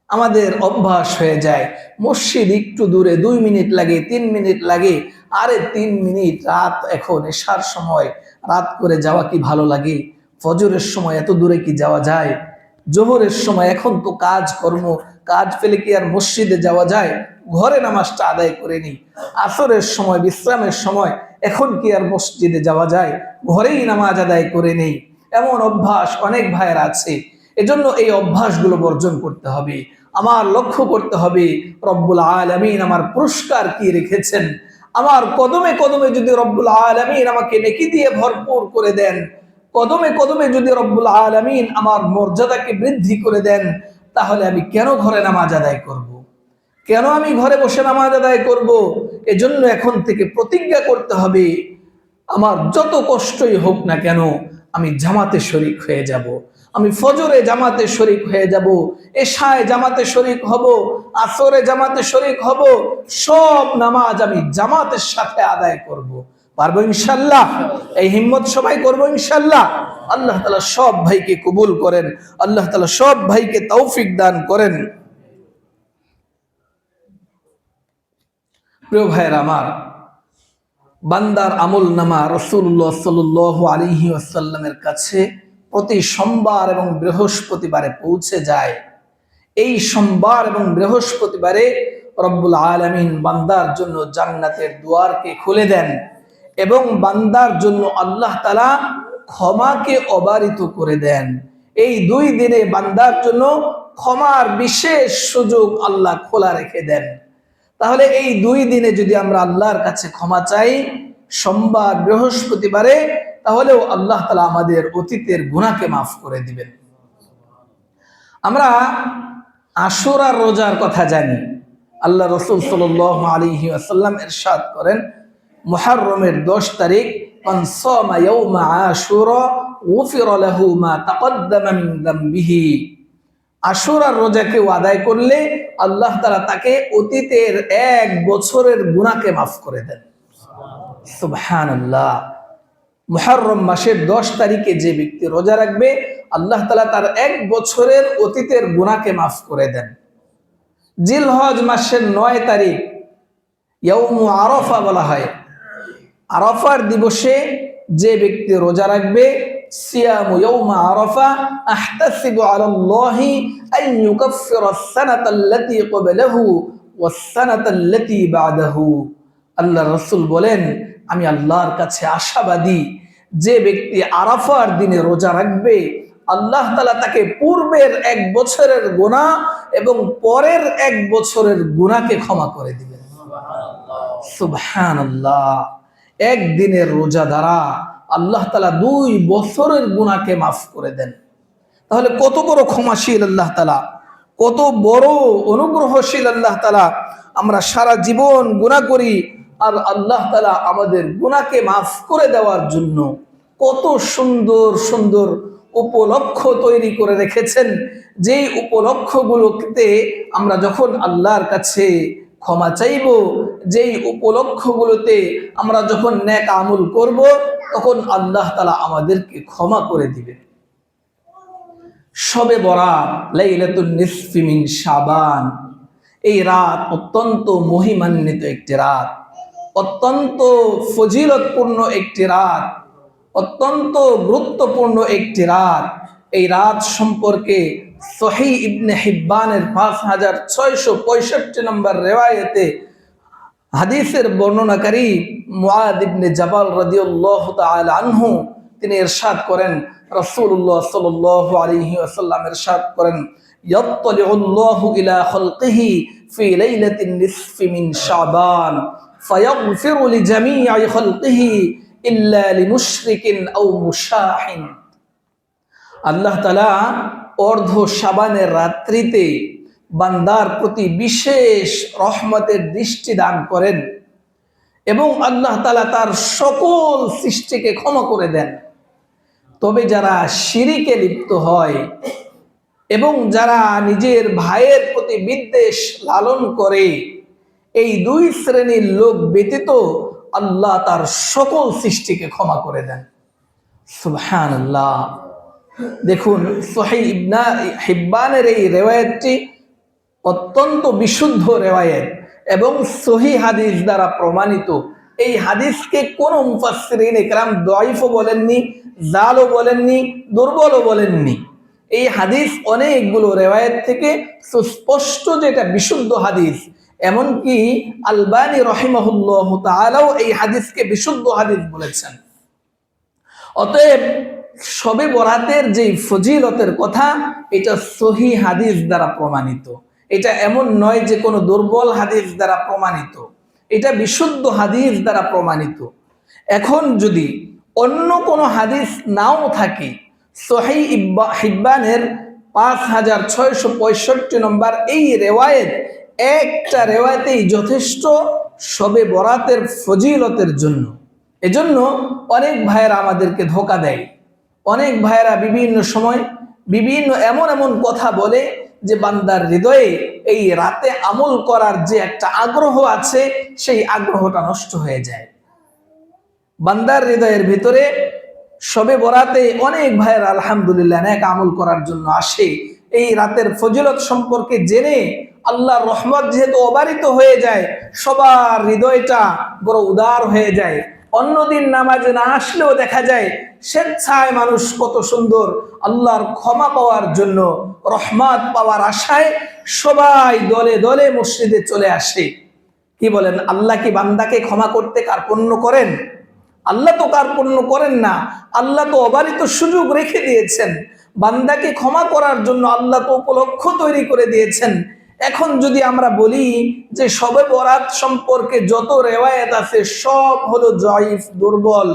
আমাদের অভ্যাস হয়ে যায় মসজিদ একটু দূরে, 2 মিনিট লাগে, 3 মিনিট লাগে। আরে 3 মিনিট, রাত এখন এশার সময় রাত করে যাওয়া কি ভালো লাগে? ফজরের সময় এত দূরে কি যাওয়া যায়? জোহরের সময় এখন তো কাজ কর্ম, কাজ ফেলে কি আর মসজিদে যাওয়া যায়? ঘরে নামাজটা আদায় করে নিই। আসরের সময় বিশ্রামের সময় এখন কি আর মসজিদে যাওয়া যায়? ঘরেই নামাজ আদায় করে নেই। এমন অভ্যাস অনেক ভাইয়ের আছে। এজন্য এই অভ্যাসগুলো বর্জন করতে হবে। আমার লক্ষ্য করতে হবে রব্বুল আলামিন আমার পুরস্কার কি রেখেছেন। আমার কদমে কদমে যদি রব্বুল আলামিন আমাকে নেকি দিয়ে ভরপুর করে দেন, কদমে কদমে যদি রব্বুল আলামিন আমার মর্যাদাকে বৃদ্ধি করে দেন, তাহলে আমি কেন ঘরে নামাজ আদায় করব? কেন আমি ঘরে বসে নামাজ আদায় করব? এজন্য এখন থেকে প্রতিজ্ঞা করতে হবে, আমার যত কষ্টই হোক না কেন আমি জামাতে শরীক হয়ে যাব। আমি ফজরে জামাতে শরীক হয়ে যাব, এশায় জামাতে শরীক হব, আসরে জামাতে শরীক হব। সব নামাজ আমি জামাতের সাথে আদায় করব। পারবো ইনশাআল্লাহ? এই হিম্মত সবাই করবো ইনশাআল্লাহ। আল্লাহ তাআলা সব ভাইকে কবুল করেন, আল্লাহ তাআলা সব ভাইকে তৌফিক দান করেন। প্রিয় ভাইয়েরা আমার, বান্দার আমল নামা রাসূলুল্লাহ সাল্লাল্লাহু আলাইহি ওয়াসাল্লামের কাছে প্রতি সোমবার এবং বৃহস্পতিবারে পৌঁছে যায়। এই সোমবার এবং বৃহস্পতিবারে রব্বুল আলামিন বান্দার জন্য জান্নাতের দুয়ারকে খুলে দেন এবং বান্দার জন্য আল্লাহ তাআলা ক্ষমাকে অবারিত করে দেন। এই 2 দিনে বান্দার জন্য ক্ষমার বিশেষ সুযোগ আল্লাহ খোলা রেখে দেন। তাহলে এই 2 দিনে যদি আমরা আল্লাহর কাছে ক্ষমা চাই, সোমবার বৃহস্পতিবারে, তাহলেও আল্লাহ তাআলা আমাদের অতীতের গুনাহকে মাফ করে দিবেন। আমরা আশুরার রোজার কথা জানি। আল্লাহ রাসূল সাল্লাল্লাহু আলাইহি ওয়াসাল্লাম ইরশাদ করেন, মুহররমের 10 তারিখ, মান সামা ইয়াউমা আশুরা গুফিরা লাহু মা তাকদ্দামা মিন যামবিহি। আশুরার রোজা কেউ আদায় করলে আল্লাহ তাআলা তাকে অতীতের 1 বছরের গুনাহকে মাফ করে দেন। সুবহানাল্লাহ। মুহররম মাসের 10 তারিখে যে ব্যক্তি রোজা রাখবে, আল্লাহ তাআলা তার 1 বছরের অতীতের গুনাহকে মাফ করে দেন। জিলহজ মাসের 9 তারিখ ইয়াউমু আরাফা বলা হয়। আরাফার দিবসে যে ব্যক্তি রোজা রাখবে, সিয়ামু ইয়াউমা আরাফা আহতাসিবু আলাল্লাহি আন ইউকাফফিরা আস-সানাতা আল্লাতী ক্বাবলাহু ওয়াস-সানাতা আল্লাতী বা'দাহু। আল্লাহর রাসূল বলেন, আমি আল্লাহর কাছে আশাবাদী, যে ব্যক্তি আরাফার দিনে রোজা রাখবে, আল্লাহ তাআলা তাকে পূর্বের 1 বছরের গুনাহ এবং পরের 1 বছরের গুনাহকে ক্ষমা করে দিবেন। সুবহানাল্লাহ। 1 দিনের রোজা দ্বারা আল্লাহ তাআলা 2 বছরের গুনাহকে মাফ করে দেন। তাহলে কত বড় ক্ষমাশীল আল্লাহ তাআলা, কত বড় অনুগ্রহশীল আল্লাহ তাআলা। আমরা সারা জীবন গুনাহ করি, আর আল্লাহ তাআলা আমাদের গুনাহকে মাফ করে দেওয়ার জন্য কত সুন্দর সুন্দর উপলক্ষ তৈরি করে রেখেছেন। যেই উপলক্ষগুলোতে আমরা যখন আল্লাহর কাছে ক্ষমা চাইব, যেই উপলক্ষগুলোতে আমরা যখন নেক আমল করব, তখন আল্লাহ তাআলা আমাদেরকে ক্ষমা করে দিবেন। শবে বরাত, লাইলাতুন নিসফি মিন শাবান, এই রাত অত্যন্ত মহিমান্বিত একটি রাত, অত্যন্ত ফজিলতপূর্ণ একটি রাত, অত্যন্ত গুরুত্বপূর্ণ একটি রাত। এই রাত সম্পর্কে সহিহ ইবনে হিব্বানের 5665 নম্বর রিওয়ায়াতে হাদিসের বর্ণনাকারী মুআদ ইবনে জাবাল রাদিয়াল্লাহু তাআলা আনহু তিনি ইরশাদ করেন, রাসূলুল্লাহ সাল্লাল্লাহু আলাইহি ওয়াসাল্লাম ইরশাদ করেন, ইয়াত্তালিউল্লাহু ইলা খালকিহি ফি লাইলাতিন নিসফি মিন শাবান ফায়াগফিরু লিজামিই খালকিহি ইল্লা লিমুশরিকিন আও মুশাহিন। আল্লাহ তাআলা অর্ধ শাবানের রাত্রিতে বান্দার প্রতি বিশেষ রহমতের দৃষ্টি দান করেন এবং আল্লাহ তাআলা তার সকল সৃষ্টিকে ক্ষমা করে দেন। তবে যারা শিরিকে লিপ্ত হয় এবং যারা নিজের ভাইয়ের প্রতি বিদ্বেষ লালন করে, এই দুই শ্রেণীর লোক ব্যতীত আল্লাহ তার সকল সৃষ্টিকে ক্ষমা করে দেন। সুবহানাল্লাহ। দেখুন, সহিহ ইবনে হিব্বানের এই রিওয়ায়াতটি অত্যন্ত বিশুদ্ধ রিওয়ায়াত এবং সহিহ হাদিস দ্বারা প্রমাণিত। এই হাদিসকে কোন মুফাসসিরিন ইকরাম দাঈফও বলেননি, জালও বলেননি, দুর্বলও বলেননি। এই হাদিস অনেকগুলো রিওয়ায়াত থেকে সুস্পষ্ট যে এটা বিশুদ্ধ হাদিস। এমনকি আলবানী রাহিমাহুল্লাহু তাআলাও এই হাদিসকে বিশুদ্ধ হাদিস বলেছেন। অতএব শবে বরাতের যে ফজিলতের কথা, এটা সহিহ হাদিস দ্বারা প্রমাণিত। এটা এমন নয় যে কোনো দুর্বল হাদিস দ্বারা প্রমাণিত, এটা বিশুদ্ধ হাদিস দ্বারা প্রমাণিত। এখন যদি অন্য কোনো হাদিস নাও থাকে, সহিহ হিব্বানের 5665 নম্বর এই রিওয়ায়াত, একটা রিওয়ায়াতেই যথেষ্ট শবে বরাতের ফজিলতের জন্য। এজন্য অনেক ভাইয়েরা আমাদেরকে ধোঁকা দেয়। অনেক ভাইয়েরা বিভিন্ন সময় বিভিন্ন এমন এমন কথা বলে যে বান্দার হৃদয়ে এই রাতে আমল করার যে একটা আগ্রহ আছে, সেই আগ্রহটা নষ্ট হয়ে যায়। বান্দার হৃদয়ের ভিতরে শবে বরাতে অনেক ভাইয়েরা আলহামদুলিল্লাহ নেক আমল করার জন্য আসে। এই রাতের ফজিলত সম্পর্কে জেনে আল্লাহর রহমত যেহেতু অবারিত হয়ে যায়, সবার হৃদয়টা বড় উদার হয়ে যায়। অন্যদিন নামাজে না আসলেও দেখা যায় স্বেচ্ছায় মানুষ কত সুন্দর আল্লাহর ক্ষমা পাওয়ার জন্য, রহমত পাওয়ার আশায় সবাই দলে দলে মসজিদে চলে আসে। কি বলেন, আল্লাহ কি বান্দাকে ক্ষমা করতে কার্পণ্য করেন? আল্লাহ তো কার্পণ্য করেন না। আল্লাহ তো অবারিত সুযোগ রেখে দিয়েছেন বান্দাকে ক্ষমা করার জন্য। আল্লাহ তো উপলক্ষ তৈরি করে দিয়েছেন। এখন যদি আমরা বলি যে শবে বরাত সম্পর্কে যত রিওয়ায়াত আছে সব হলো জয়ীফ, দুর্বল,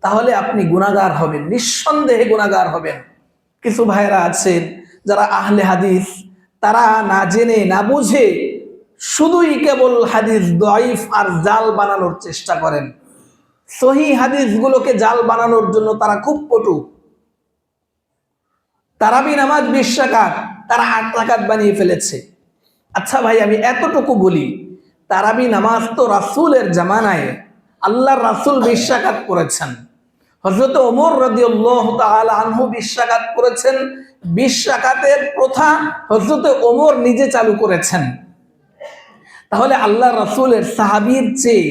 তাহলে আপনি গুনাহগার হবেন, নিঃসন্দেহে গুনাহগার হবেন। কিছু ভাইরা আছেন যারা আহলে হাদিস, তারা না জেনে না বুঝে শুধুই কেবল হাদিস জয়ীফ আর জাল বানানোর চেষ্টা করেন। সহিহ হাদিসগুলোকে জাল বানানোর জন্য তারা খুব পটু। তারাবি নামাজ 20 রাকাত, তারা 8 রাকাত বানিয়ে ফেলেছে। আচ্ছা ভাই, আমি এতটুকু বলি, তারাবি নামাজ তো রাসূলের জামানায় আল্লাহর রাসূল 20 রাকাত করেছেন। হযরত ওমর রাদিয়াল্লাহু তাআলা আনহু 20 রাকাত করেছেন। 20 রাকাতের প্রথা হযরত ওমর নিজে চালু করেছেন। তাহলে আল্লাহর রাসূলের সাহাবীর চেয়ে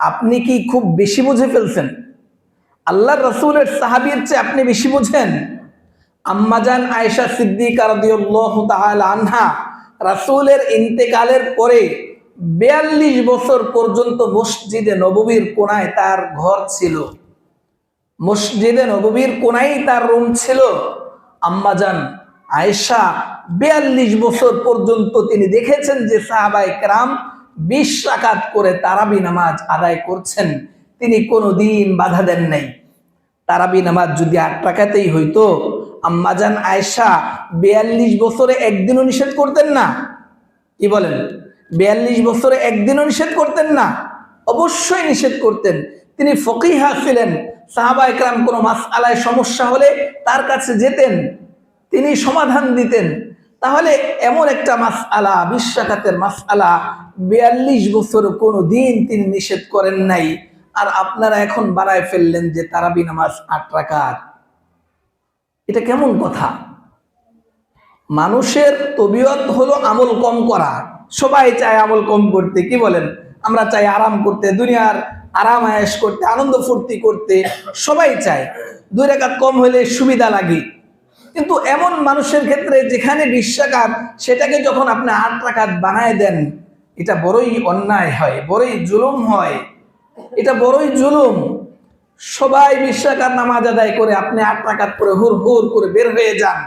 আপনি কি খুব বেশি বুঝে ফেলছেন? আল্লাহর রাসূলের সাহাবীর চেয়ে আপনি বেশি বুঝেন? আম্মাজান আয়েশা সিদ্দিকা রাদিয়াল্লাহু তাআলা আনহা রাসূলের ইন্তেকালের পরে 42 বছর পর্যন্ত মসজিদে নববীর কোণায় তার ঘর ছিল। মসজিদে নববীর কোণায় তার রুম ছিল। আম্মাজান আয়েশা 42 বছর পর্যন্ত তিনি দেখেছেন যে সাহাবায়ে কেরাম 20 রাকাত করে তারাবি নামাজ আদায় করছেন। তিনি কোনোদিন বাধা দেন নাই। তারাবি নামাজ যদি 8 রাকাতেই হইতো, আম্মাজান আয়েশা 42 বছরে একদিনও নিষেধ করতেন না। কি বলেন? 42 বছরে একদিনও নিষেধ করতেন না? অবশ্যই নিষেধ করতেন। তিনি ফকিহা ছিলেন। সাহাবায়ে কেরাম কোনো মাসআলায় সমস্যা হলে তার কাছে যেতেন, তিনি সমাধান দিতেন। তাহলে এমন একটা মাসআলা, 20 রাকাতের মাসআলা 42 বছর কোনো দিন তিনি নিষেধ করেন নাই। আর আপনারা এখন বাড়ায় ফেললেন যে তারাবি নামাজ 8 রাকাত। এটা কেমন কথা? মানুষের তবিয়ত হলো আমল কম করা। সবাই চায় আমল কম করতে। কি বলেন? আমরা চাই আরাম করতে, দুনিয়ার আরাম আয়েশ করতে, আনন্দ ফুর্তি করতে, সবাই চায়। 2 রাকাত কম হলে সুবিধা লাগে। কিন্তু এমন মানুষের ক্ষেত্রে যেখানে 20 রাকাত, সেটাকে যখন আপনি 8 রাকাত বানায় দেন, এটা বড়ই অন্যায় হয়, বড়ই জুলুম হয়। এটা বড়ই জুলুম। সবাই 20 রাকাত নামাজ আদায় করে আপনি 8 রাকাত করে হুর হুর করে বের হয়ে যান।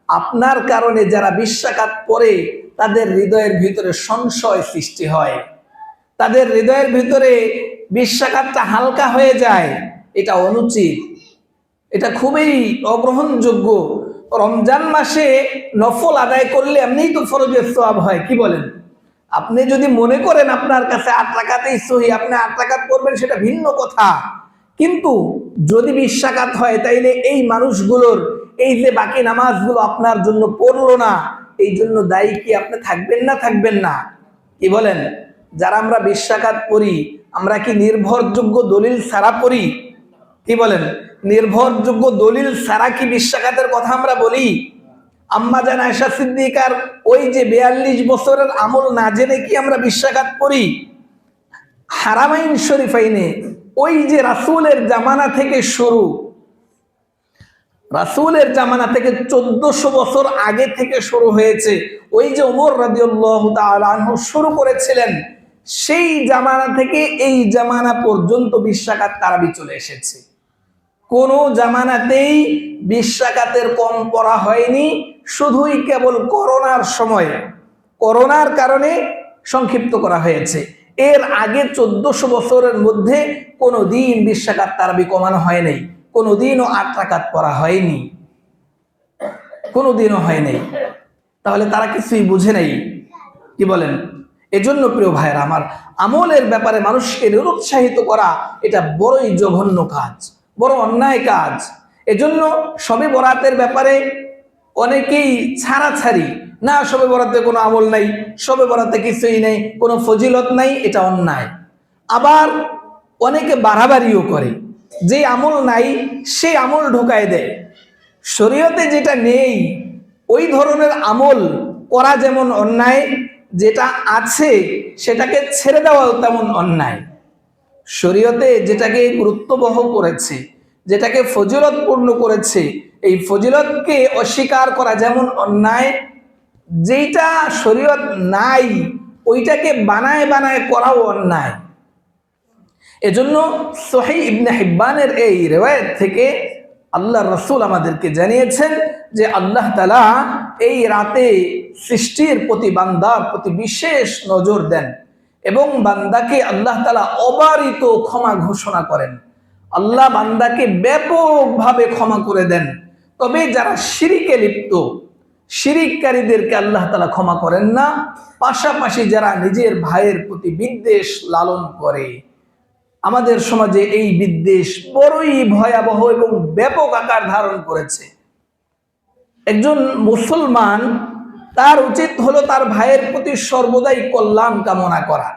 আপনার কারণে যারা বিশ্বাঘাত পড়ে তাদের হৃদয়ের ভিতরে সংশয় সৃষ্টি হয়, তাদের হৃদয়ের ভিতরে বিশ্বাঘাতটা হালকা হয়ে যায়। এটা অনুচিত, এটা খুবই অগ্রহণযোগ্য। রমজান মাসে নফল আদায় করলে এমনিই তো ফরজের সওয়াব হয়, কি বলেন? আপনি যদি মনে করেন আপনার কাছে 8 রাকাতেই সহি, আপনি 8 রাকাত পড়বেন, সেটা ভিন্ন কথা। কিন্তু যদি বিশ্বাঘাত হয়, তাইলে এই মানুষগুলোর এই যে বাকি নামাজগুলো আপনার জন্য পড়লো না, এই জন্য দায়ী কি আপনি থাকবেন না? থাকবেন না? কি বলেন? যারা আমরা বিশ্বাঘাত পড়ি, আমরা কি নির্ভরযোগ্য দলিল ছাড়া পড়ি? কি বলেন? নির্ভরযোগ্য দলিল ছাড়া কি বিশ্বাঘাতের কথা আমরা বলি? আম্মা জান আয়েশা সিদ্দিকার ওই যে 42 বছরের আমল না জেনে কি আমরা বিশ্বাঘাত পড়ি? হারামাইন শরীফাইনে ওই যে রাসূলের জামানা থেকে শুরু, রাসূলের জামানা থেকে 1400 বছর আগে থেকে শুরু হয়েছে। ওই যে ওমর রাদিয়াল্লাহু তাআলা আনহু শুরু করেছিলেন, সেই জামানা থেকে এই জামানা পর্যন্ত বিশ্বাঘাত তারাবি চলে এসেছে। কোন জামানাতেই বিশ্বাঘাতের কম পড়া হয়নি, শুধুই কেবল করোনার সময়, করোনার কারণে সংক্ষিপ্ত করা হয়েছে। এর আগে 1400 বছরের মধ্যে কোনোদিন বিশ্বাঘাত তারাবি কমানো হয় নাই, কোনোদিনও 8 রাকাত পড়া হয়নি, কোনোদিনও হয় নাই। তাহলে তারা কিছুই বুঝে নাই, কি বলেন? এজন্য প্রিয় ভাইয়েরা আমার, আমলের ব্যাপারে মানুষকে নিরুৎসাহিত করা এটা বড়ই জঘন্য কাজ, বড় অন্যায় কাজ। এজন্য শবে বরাতের ব্যাপারে অনেকেই ছাড়াছাড়ি, না শবে বরাতে কোনো আমল নাই, শবে বরাতে কিছুই নেই, কোনো ফজিলত নাই, এটা অন্যায়। আবার অনেকে বাড়াবাড়িও করে, যে আমল নাই সে আমল ঢোকায় দেয়। শরীয়তে যেটা নেই ওই ধরনের আমল করা যেমন অন্যায়, যেটা আছে সেটাকে ছেড়ে দেওয়াও তেমন অন্যায়। শরীয়তে যেটাকে গুরুত্ববহ করেছে, যেটাকে ফজিলতপূর্ণ করেছে, এই ফজিলতকে অস্বীকার করা যেমন অন্যায়, যেটা শরীয়ত নাই ওইটাকে বানায় বানায় করাও অন্যায়। এজন্য সহিহ ইবনে হিব্বানের এই রিওয়ায়াত থেকে আল্লাহর রাসূল আমাদেরকে জানিয়েছেন যে আল্লাহ তাআলা এই রাতে সৃষ্টির প্রতি, বান্দার প্রতি বিশেষ নজর দেন এবং বান্দাকে আল্লাহ তাআলা অবারিত ক্ষমা ঘোষণা করেন। আল্লাহ বান্দাকে ব্যাপকভাবে ক্ষমা করে দেন। তবে যারা শিরিকে লিপ্ত, শিরিককারীদেরকে আল্লাহ তাআলা ক্ষমা করেন না। পাশাপাশি যারা নিজের ভাইয়ের প্রতি বিদ্বেষ লালন করে, আমাদের সমাজে এই বিদ্বেষ বড়ই ভয়াবহ এবং ব্যাপক আকার ধারণ করেছে। একজন মুসলমান তার উচিত হলো তার ভাইয়ের প্রতি সর্বদাই কল্যাণ কামনা করা,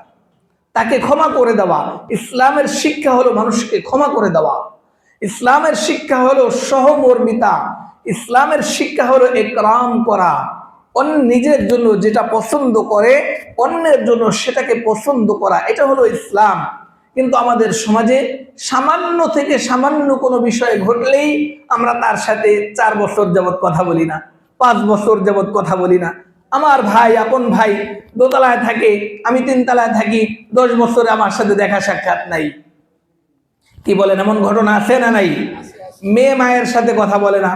তাকে ক্ষমা করে দেওয়া। ইসলামের শিক্ষা হলো মানুষকে ক্ষমা করে দেওয়া, ইসলামের শিক্ষা হলো সহমর্মিতা, ইসলামের শিক্ষা হলো একরাম করা। নিজের জন্য যেটা পছন্দ করে অন্যের জন্য সেটাকে পছন্দ করা, এটা হলো ইসলাম। কিন্তু আমাদের সমাজে সামান্য থেকে সামান্য কোনো বিষয় ঘটলেই আমরা তার সাথে 4 বছর যাবৎ কথা বলি না, 5 বছর যাবৎ কথা বলি না। আমার ভাই, আপন ভাই দোতলায় থাকে, আমি 3 তলায় থাকি, 10 বছরে আমার সাথে দেখা সাক্ষাৎ নাই। কি বলেন? এমন ঘটনা আছে না নাই? মেয়ে মায়ের সাথে কথা বলে না,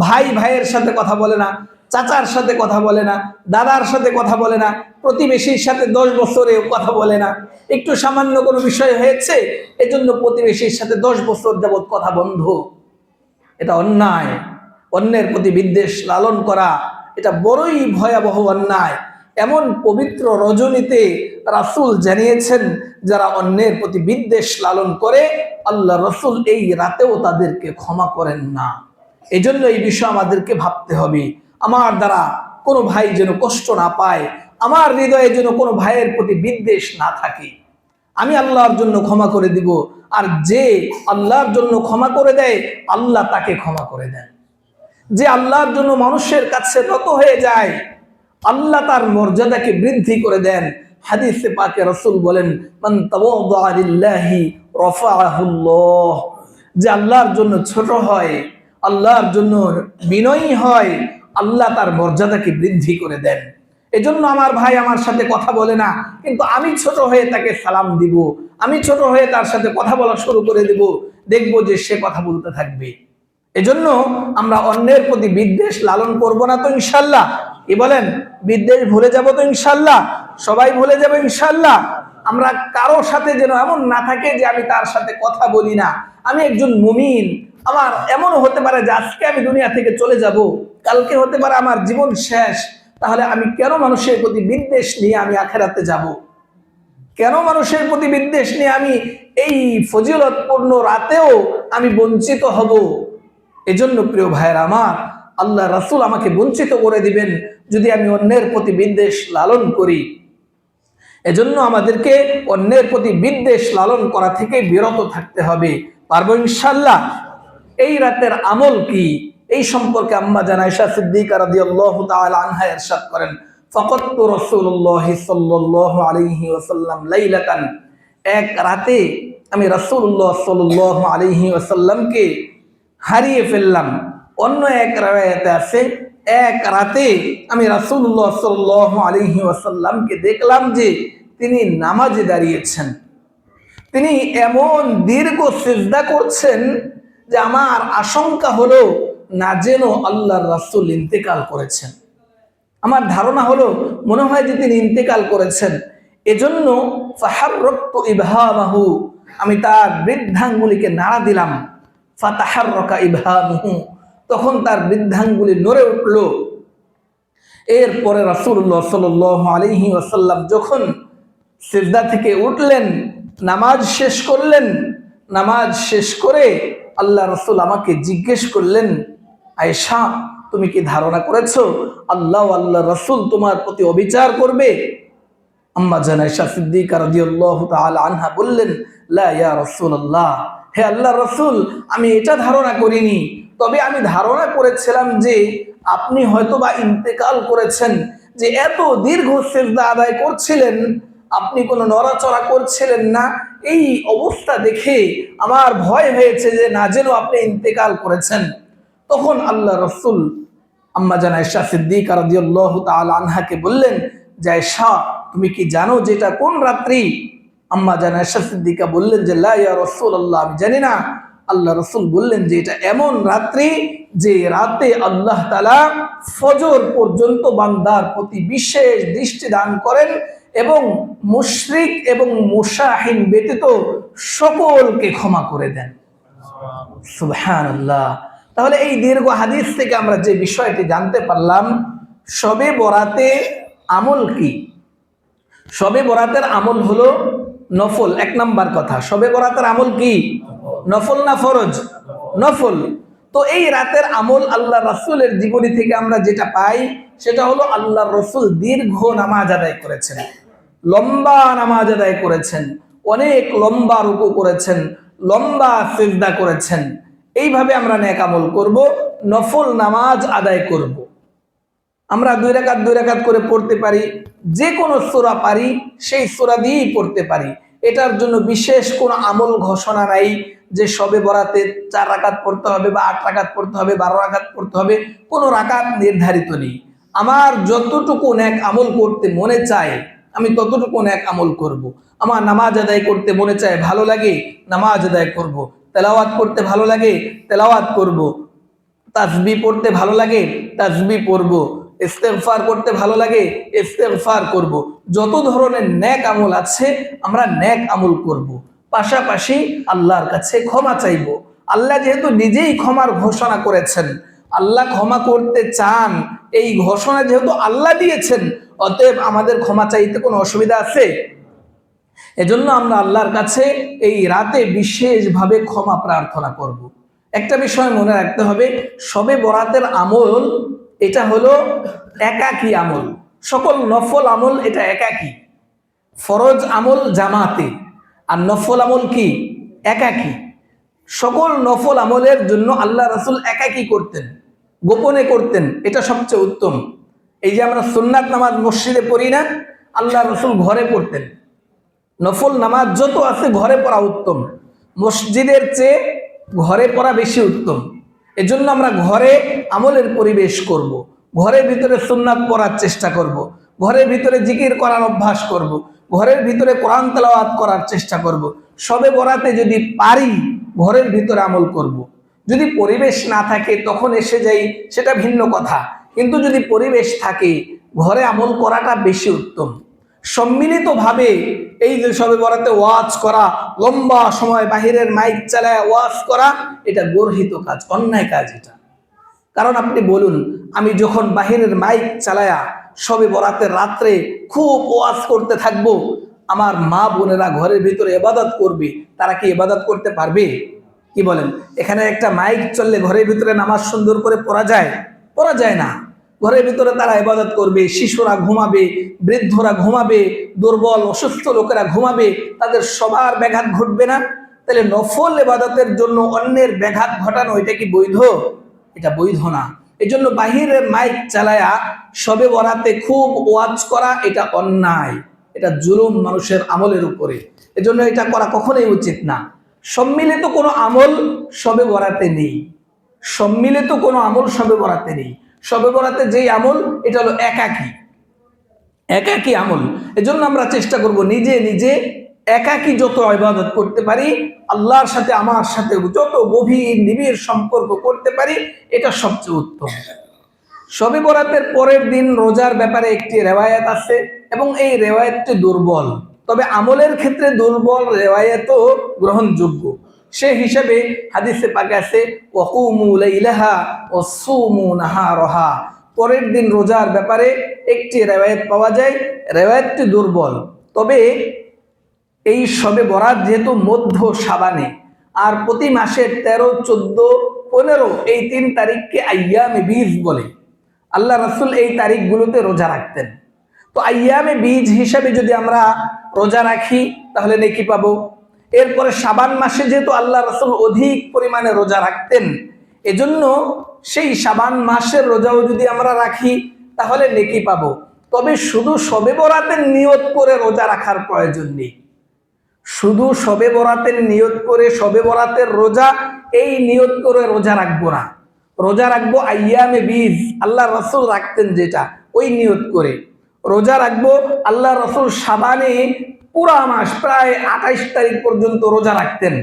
ভাই ভাইয়ের সাথে কথা বলে না, চাচার সাথে কথা বলে না, দাদার সাথে কথা বলে না, প্রতিবেশীর সাথে 10 বছরে কথা বলে না। একটু সামান্য কোনো বিষয় হয়েছে এজন্য প্রতিবেশীর সাথে 10 বছর যাবৎ কথা বন্ধ। এটা অন্যায়। অন্যের প্রতি বিদ্বেষ লালন করা এটা বড়ই ভয়াবহ অন্যায়। এমন পবিত্র রজনীতে রাসূল জানিয়েছেন, যারা অন্যের প্রতি বিদ্বেষ লালন করে আল্লাহ রাসূল এই রাতেও তাদেরকে ক্ষমা করেন না। এজন্য এই বিষয় আমাদেরকে ভাবতে হবে। আমার দ্বারা কোনো ভাই যেন কষ্ট না পায়, আমার হৃদয়ে যেন কোনো ভাইয়ের প্রতি বিদ্বেষ না থাকে। আমি আল্লাহর জন্য ক্ষমা করে দিব, আর যে আল্লাহর জন্য ক্ষমা করে দেয় আল্লাহ তাকে ক্ষমা করে দেন। যে আল্লাহর জন্য মানুষের কাছে নত হয়ে যায় আল্লাহ তার মর্যাদাকে বৃদ্ধি করে দেন। হাদিসে পাকে রাসূল বলেন, মান তাওয়াদা লিল্লাহি রাফাআহুল্লাহ। যে আল্লাহর জন্য ছোট হয়, আল্লাহর জন্য বিনয়ী হয়, আল্লাহ তার মর্যাদাকে বৃদ্ধি করে দেন। এজন্য আমার ভাই আমার সাথে কথা বলে না, কিন্তু আমি ছোট হয়ে তাকে সালাম দিব, আমি ছোট হয়ে তার সাথে কথা বলা শুরু করে দেব, দেখবো যে সে কথা বলতে থাকবে। এজন্য আমরা অন্যের প্রতি বিদ্বেষ লালন করব না তো ইনশাল্লাহ? কি বলেন? বিদ্বেষ ভুলে যাব তো ইনশাল্লাহ? সবাই ভুলে যাবে ইনশাল্লাহ? আমরা কারো সাথে যেন এমন না থাকে যে আমি তার সাথে কথা বলি না। আমি একজন মুমিন, আমার এমনও হতে পারে যে আজকে আমি দুনিয়া থেকে চলে যাব, কালকে হতে পারে আমার জীবন শেষ। তাহলে আমি কেন মানুষের প্রতি বিদ্বেষ নিয়ে আমি আখেরাতে যাব? কেন মানুষের প্রতি বিদ্বেষ নিয়ে আমি এই ফজিলতপূর্ণ রাতেও আমি বঞ্চিত হব? এজন্য প্রিয় ভাইয়ের আমার, আল্লাহ রাসূল আমাকে বঞ্চিত করে দিবেন যদি আমি অন্যের প্রতি বিদ্বেষ লালন করি। এজন্য আমাদেরকে অন্যের প্রতি বিদ্বেষ লালন করা থেকে বিরত থাকতে হবে। পারবো ইনশাআল্লাহ? এই রাতের আমল কি, এই সম্পর্কে আম্মা জান আয়েশা সিদ্দিকা রাদিয়াল্লাহু তাআলা আনহা ইরশাদ করেন, ফাকাতু রাসূলুল্লাহ সাল্লাল্লাহু আলাইহি ওয়াসাল্লাম লাইলাতান, এক রাতে আমি রাসূলুল্লাহ সাল্লাল্লাহু আলাইহি ওয়াসাল্লামকে হারিয়ে ফেললাম। অন্য এক রাওয়ায়াতে আছে, এক রাতে আমি রাসূলুল্লাহ সাল্লাল্লাহু আলাইহি ওয়াসাল্লামকে দেখলাম যে তিনি নামাজে দাঁড়িয়েছেন। তিনি এমন দীর্ঘ সিজদা করছেন যে আমার আশঙ্কা হলো না যেন আল্লাহর রাসূল ইন্তেকাল করেছেন। আমার ধারণা হলো মনে হয় যে তিনি ইন্তেকাল করেছেন। এজন্য ফাহাররাকতু ইবহামাহু, আমি তার বৃদ্ধাঙ্গুলিকে নাড়া দিলাম। ফাতাহাররাকা ইবহামুহু, তখন তার বৃদ্ধাঙ্গুলি নড়ে উঠল। এরপরে রাসূলুল্লাহ সাল্লাল্লাহু আলাইহি ওয়াসাল্লাম যখন সিজদা থেকে উঠলেন, নামাজ শেষ করলেন, নামাজ শেষ করে আল্লাহ রাসূল আমাকে জিজ্ঞেস করলেন, আয়েশা তুমি কি ধারণা করেছো আল্লাহ আল্লাহ রাসূল তোমার প্রতি অবিচার করবে? আম্মা জান আয়েশা সিদ্দিকা রাদিয়াল্লাহু তাআলা আনহা বললেন, লা ইয়া রাসূলুল্লাহ, হে আল্লাহর রাসূল, আমি এটা ধারণা করিনি। তবে আমি ধারণা করেছিলাম যে আপনি হয়তোবা ইন্তেকাল করেছেন, যে এত দীর্ঘ সিজদা আদায় করছিলেন, আপনি কোনো নড়াচড়া করছিলেন না। এই অবস্থা দেখে আমার ভয় হয়েছে যে না যেন আপনি ইন্তেকাল করেছেন। তখন আল্লাহ রাসূল আম্মা জান আয়েশা সিদ্দিকা রাদিয়াল্লাহু তাআলা আনহাকে বললেন যে আয়েশা তুমি কি জানো যে এটা কোন রাত্রি? আম্মা জান আয়েশা সিদ্দিকা বললেন যে লা ইয়া রাসূলুল্লাহ, আমি জানি না। আল্লাহ রাসূল বললেন যে এটা এমন রাত্রি যে রাতে আল্লাহ তাআলা ফজর পর্যন্ত বান্দার প্রতি বিশেষ দৃষ্টি দান করেন এবং মুশরিক এবং মুশাহিন ব্যতীত সকলকে ক্ষমা করে দেন। সুবহানাল্লাহ। তাহলে এই দীর্ঘ হাদিস থেকে আমরা যে বিষয়টি জানতে পারলাম, শবে বরাতে আমল কি? শবে বরাতের আমল হলো নফল। এক নাম্বার কথা, শবে বরাতের আমল কি? নফল না ফরজ? নফল। তো এই রাতের আমল আল্লাহ রাসূলের জীবনী থেকে আমরা যেটা পাই সেটা হলো আল্লাহ রাসূল দীর্ঘ নামাজ আদায় করেছেন, লম্বা নামাজ আদায় করেছেন, অনেক লম্বা রুকু করেছেন, লম্বা সিজদা করেছেন। এইভাবে আমরা নেক আমল করব, নফল নামাজ আদায় করব। আমরা দুই রাকাত করে পড়তে পারি, যে কোনো সূরা পারি সেই সূরা দিয়েই পড়তে পারি। এটার জন্য বিশেষ কোনো আমল ঘোষণা নাই যে শবে বরাতে 4 রাকাত পড়তে হবে বা 8 রাকাত পড়তে হবে, 12 রাকাত পড়তে হবে, কোনো রাকাত নির্ধারিত নেই। আমার যতটুকু নেক আমল করতে মনে চায় আমি ততটুকু নেক আমল করব। আমার নামাজ আদায় করতে মনে চায়, ভালো লাগে, নামাজ আদায় করব। তেলাওয়াত করতে ভালো লাগে, তেলাওয়াত করব। তাসবিহ পড়তে ভালো লাগে, তাসবিহ পড়ব। ইস্তেগফার করতে ভালো লাগে, ইস্তেগফার করব। যত ধরনের নেক আমল আছে আমরা নেক আমল করব। পাশাপাশি আল্লাহর কাছে ক্ষমা চাইব। আল্লাহ যেহেতু নিজেই ক্ষমার ঘোষণা করেছেন, আল্লাহ ক্ষমা করতে চান, এই ঘোষণা যেহেতু আল্লাহ দিয়েছেন, অতএব আমাদের ক্ষমা চাইতে কোনো অসুবিধা আছে? এজন্য আমরা আল্লাহর কাছে এই রাতে বিশেষভাবে ক্ষমা প্রার্থনা করব। একটা বিষয় মনে রাখতে হবে, শবে বরাতের আমল এটা হলো একাকী আমল। সকল নফল আমল এটা একাকী। ফরজ আমল জামাতে, আর নফল আমল কি? একাকী। সকল নফল আমলের জন্য আল্লাহ রাসূল একাকী করতেন, গোপনে করতেন, এটা সবচেয়ে উত্তম। এই যে আমরা সুন্নাত নামাজ মসজিদে পড়ি না, আল্লাহ রাসূল ঘরে পড়তেন। নফল নামাজ যত আছে ঘরে পড়া উত্তম, মসজিদের চেয়ে ঘরে পড়া বেশি উত্তম। এজন্য আমরা ঘরে আমলের পরিবেশ করব, ঘরের ভিতরে সুন্নাত পড়ার চেষ্টা করব, ঘরের ভিতরে জিকির করার অভ্যাস করব, ঘরের ভিতরে কোরআন তেলাওয়াত করার চেষ্টা করব। শবে বরাতে যদি পারি ঘরের ভিতরে আমল করব, যদি পরিবেশ না থাকে তখন এসে যাই, সেটা ভিন্ন কথা। কিন্তু যদি পরিবেশ থাকে, ঘরে আমল করাটা বেশি উত্তম। সম্মিলিতভাবে এই যে শবে বরাতে ওয়াজ করা, লম্বা সময় বাহিরের মাইক চালায় ওয়াজ করা, এটা গর্হিত কাজ, অন্যায় কাজ এটা। কারণ আপনি বলুন, আমি যখন বাহিরের মাইক চালায়া শবে বরাতের রাত্রে খুব ওয়াজ করতে থাকবো, আমার মা বোনেরা ঘরের ভিতরে ইবাদত করবে, তারা কি ইবাদত করতে পারবে? কি বলেন? এখানে একটা মাইক চললে ঘরের ভিতরে নামাজ সুন্দর করে পড়া যায়? পড়া যায় না। ঘরের ভিতরে তারা ইবাদত করবে, শিশুরা ঘুমাবে, বৃদ্ধরা ঘুমাবে, দুর্বল অসুস্থ লোকেরা ঘুমাবে, তাদের সবার ব্যাঘাত ঘটবে না? তাহলে নফল ইবাদতের জন্য অন্যের ব্যাঘাত ঘটানো, এটা কি বৈধ? এটা বৈধ না। এই জন্য বাহিরে মাইক চালায়া শবে বরাতে খুব ওয়াজ করা, এটা অন্যায়, এটা জুলুম মানুষের আমলের উপরে। এজন্য এটা করা কখনোই উচিত না। সম্মিলিত কোনো আমল শবে বরাতে নেই, সম্মিলিত কোনো আমল শবে বরাতে নেই। শবে বরাতে যেই আমল, এটা হলো একাকী, একাকী আমল। এজন্য আমরা চেষ্টা করব নিজে নিজে একাকী যত ইবাদত করতে পারি, আল্লাহর সাথে আমার সাথে যত গভীর নিবিড় সম্পর্ক করতে পারি, এটা সবচেয়ে উত্তম। শবে বরাতের পরের দিন রোজার ব্যাপারে একটি রেওয়ায়াত আছে এবং এই রেওয়ায়াতটি দুর্বল, তবে আমলের ক্ষেত্রে দুর্বল রেওয়ায়াতও গ্রহণযোগ্য। সে হিসাবে হাদিসে পাকে আছে ওয়াকুমু লাইলাহা ওয়াসুমু নাহারাহা, পরের দিন রোজার ব্যাপারে একটি রেওয়ায়াত পাওয়া যায়, রেওয়ায়াতটি দুর্বল। তবে এই শবে বরাত যেহেতু মধ্য শাবানে, আর প্রতি মাসের 13, 14, 15 এই 3 তারিখকে আইয়ামে বীজ বলে, আল্লাহ রাসূল এই তারিখগুলোতে রোজা রাখতেন। তো আইয়ামে বীজ হিসাবে যদি আমরা রোজা রাখি তাহলে নেকি পাবো। এরপরে শাবান মাসে যেহেতু আল্লাহ রাসূল অধিক পরিমাণে রোজা রাখতেন, এজন্য সেই শাবান মাসের রোজাও যদি আমরা রাখি তাহলে নেকি পাবো। তবে শুধু শবে বরাতের নিয়ত করে রোজা রাখার প্রয়োজন নেই। শুধু শবে বরাতের নিয়ত করে, শবে বরাতের রোজা, এই নিয়ত করে রোজা রাখবো না। রোজা রাখবো আইয়ামে বীজ, আল্লাহ রাসূল রাখতেন যেটা, ওই নিয়ত করে রোজা রাখবো। আল্লাহ রাসূল শাবানে পুরা মাস প্রায় 28 তারিখ পর্যন্ত রোজা রাখতেন,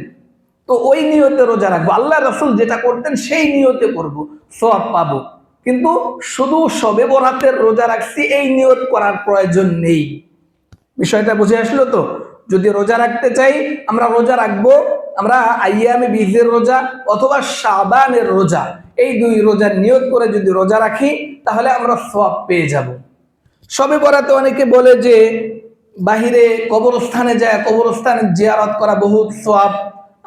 তো ওই নিয়তে রোজা রাখবো। আল্লাহ রাসূল যেটা করতেন সেই নিয়তে করব, সওয়াব পাবো। কিন্তু শুধু শবে বরাতের রোজা রাখছি এই নিয়ত করার প্রয়োজন নেই। বিষয়টা বুঝে আসলো তো? যদি রোজা রাখতে চাই আমরা রোজা রাখবো, আমরা আইয়ামে বীজের রোজা অথবা শাবানের রোজা, এই 2 রোজার নিয়ত করে যদি রোজা রাখি তাহলে আমরা সওয়াব পেয়ে যাব। শবে বরাতে অনেকে বলে যে বাহিরে কবরস্থানে যায়, কবরস্থানে জিয়ারত করা বহুত সওয়াব।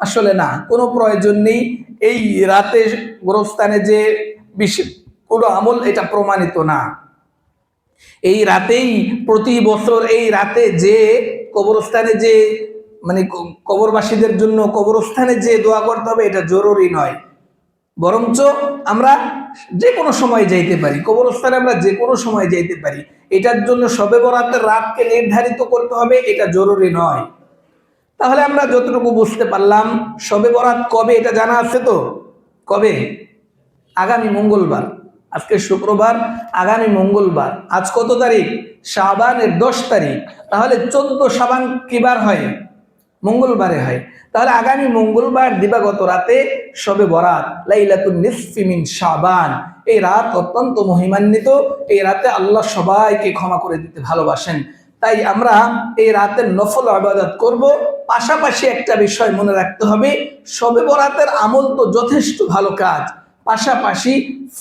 আসলে না, কোনো প্রয়োজন নেই। এই রাতে কবরস্থানে যে বিশেষ কোনো আমল, এটা প্রমাণিত না। এই রাতেই প্রতি বছর এই রাতে যে কবরস্থানে যে মানে কবরবাসীদের জন্য কবরস্থানে যে দোয়া করতে হবে, এটা জরুরি নয়। বরঞ্চ আমরা যে কোনো সময় যাইতে পারি কবরস্থানে, আমরা যে কোনো সময় যাইতে পারি। এটার জন্য শবে বরাতের রাতকে নির্ধারিত করতে হবে, এটা জরুরি নয়। তাহলে আমরা যতটুকু বুঝতে পারলাম, শবে বরাত কবে এটা জানা আছে তো? কবে? আগামী মঙ্গলবার। আজকে শুক্রবার, আগামী মঙ্গলবার। আজ কত তারিখ? শাবানের 10 তারিখ। তাহলে 14 শাবান কিবার হয়? মঙ্গলবারে হয়। তাহলে আগামী মঙ্গলবার দিবাগত রাতে শবে বরাত, লাইলাতুন নিসফি মিন শাবান। এই রাত অত্যন্ত মহিমান্বিত। এই রাতে আল্লাহ সবাইকে ক্ষমা করে দিতে ভালোবাসেন। তাই আমরা এই রাতের নফল ইবাদত করব। পাশাপাশি একটা বিষয় মনে রাখতে হবে, শবে বরাতের আমল তো যথেষ্ট ভালো কাজ, পাশাপাশি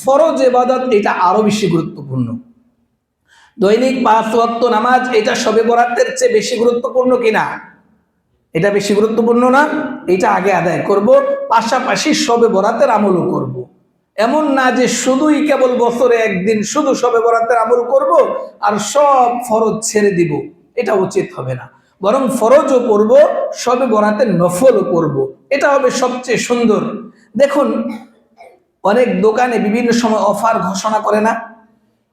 ফরজ ইবাদত এটা আরো বেশি গুরুত্বপূর্ণ। দৈনিক 5 ওয়াক্ত নামাজ, এটা শবে বরাতের চেয়ে বেশি গুরুত্বপূর্ণ কিনা? এটা বেশি গুরুত্বপূর্ণ না? এটা আগে আদায় করব, পাশাপাশি শবে বরাতের আমলও করব। এমন না যে শুধুই কেবল বছরে একদিন শুধু শবে বরাতের আমল করব আর সব ফরজ ছেড়ে দিব, এটা উচিত হবে না। বরং ফরজও করব, শবে বরাতের নফলও করব, এটা হবে সবচেয়ে সুন্দর। দেখুন, অনেক দোকানে বিভিন্ন সময় অফার ঘোষণা করে না?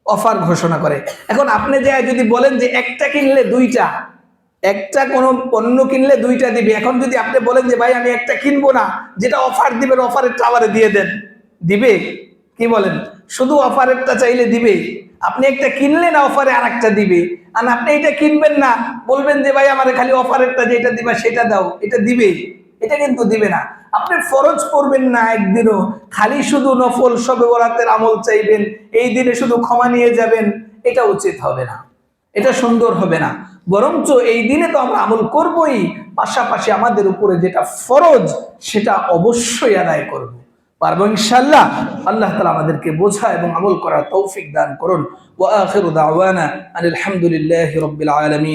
অফার ঘোষণা করে। এখন আপনি যদি বলেন যে একটা কিনলে 2টা, একটা কোনো পণ্য কিনলে 2টা দিবে, এখন যদি আপনি বলেন যে ভাই আমি একটা কিনবো না, যেটা অফার দিবেন অফারের টাওয়ারে দিয়ে দেন, দিবে? কি বলেন? শুধু অফারেরটা চাইলে দিবে? আপনি একটা কিনলে না অফারে আর একটা দিবে, আর আপনি এটা কিনবেন না, বলবেন যে ভাই আমার খালি অফারেরটা যেটা দিবা সেটা দাও, এটা দিবে? এটা কিন্তু দিবে না। আপনি ফরজ পড়বেন না একদিনও, খালি শুধু নফল শবে বরাতের আমল চাইবেন, এই দিনে শুধু ক্ষমা নিয়ে যাবেন, এটা উচিত হবে না, এটা সুন্দর হবে না। বরঞ্চ এই দিনে তো আমরা আমল করবই, পাশাপাশি আমাদের উপরে যেটা ফরজ সেটা অবশ্যই আদায় করব। পারবো ইনশাআল্লাহ। আল্লাহ তাআলা আমাদেরকে বোঝা এবং আমল করার তৌফিক দান করুন। ওয়া আখিরু দাওয়ানা আনিল হামদুলিল্লাহি রাব্বিল আলামিন।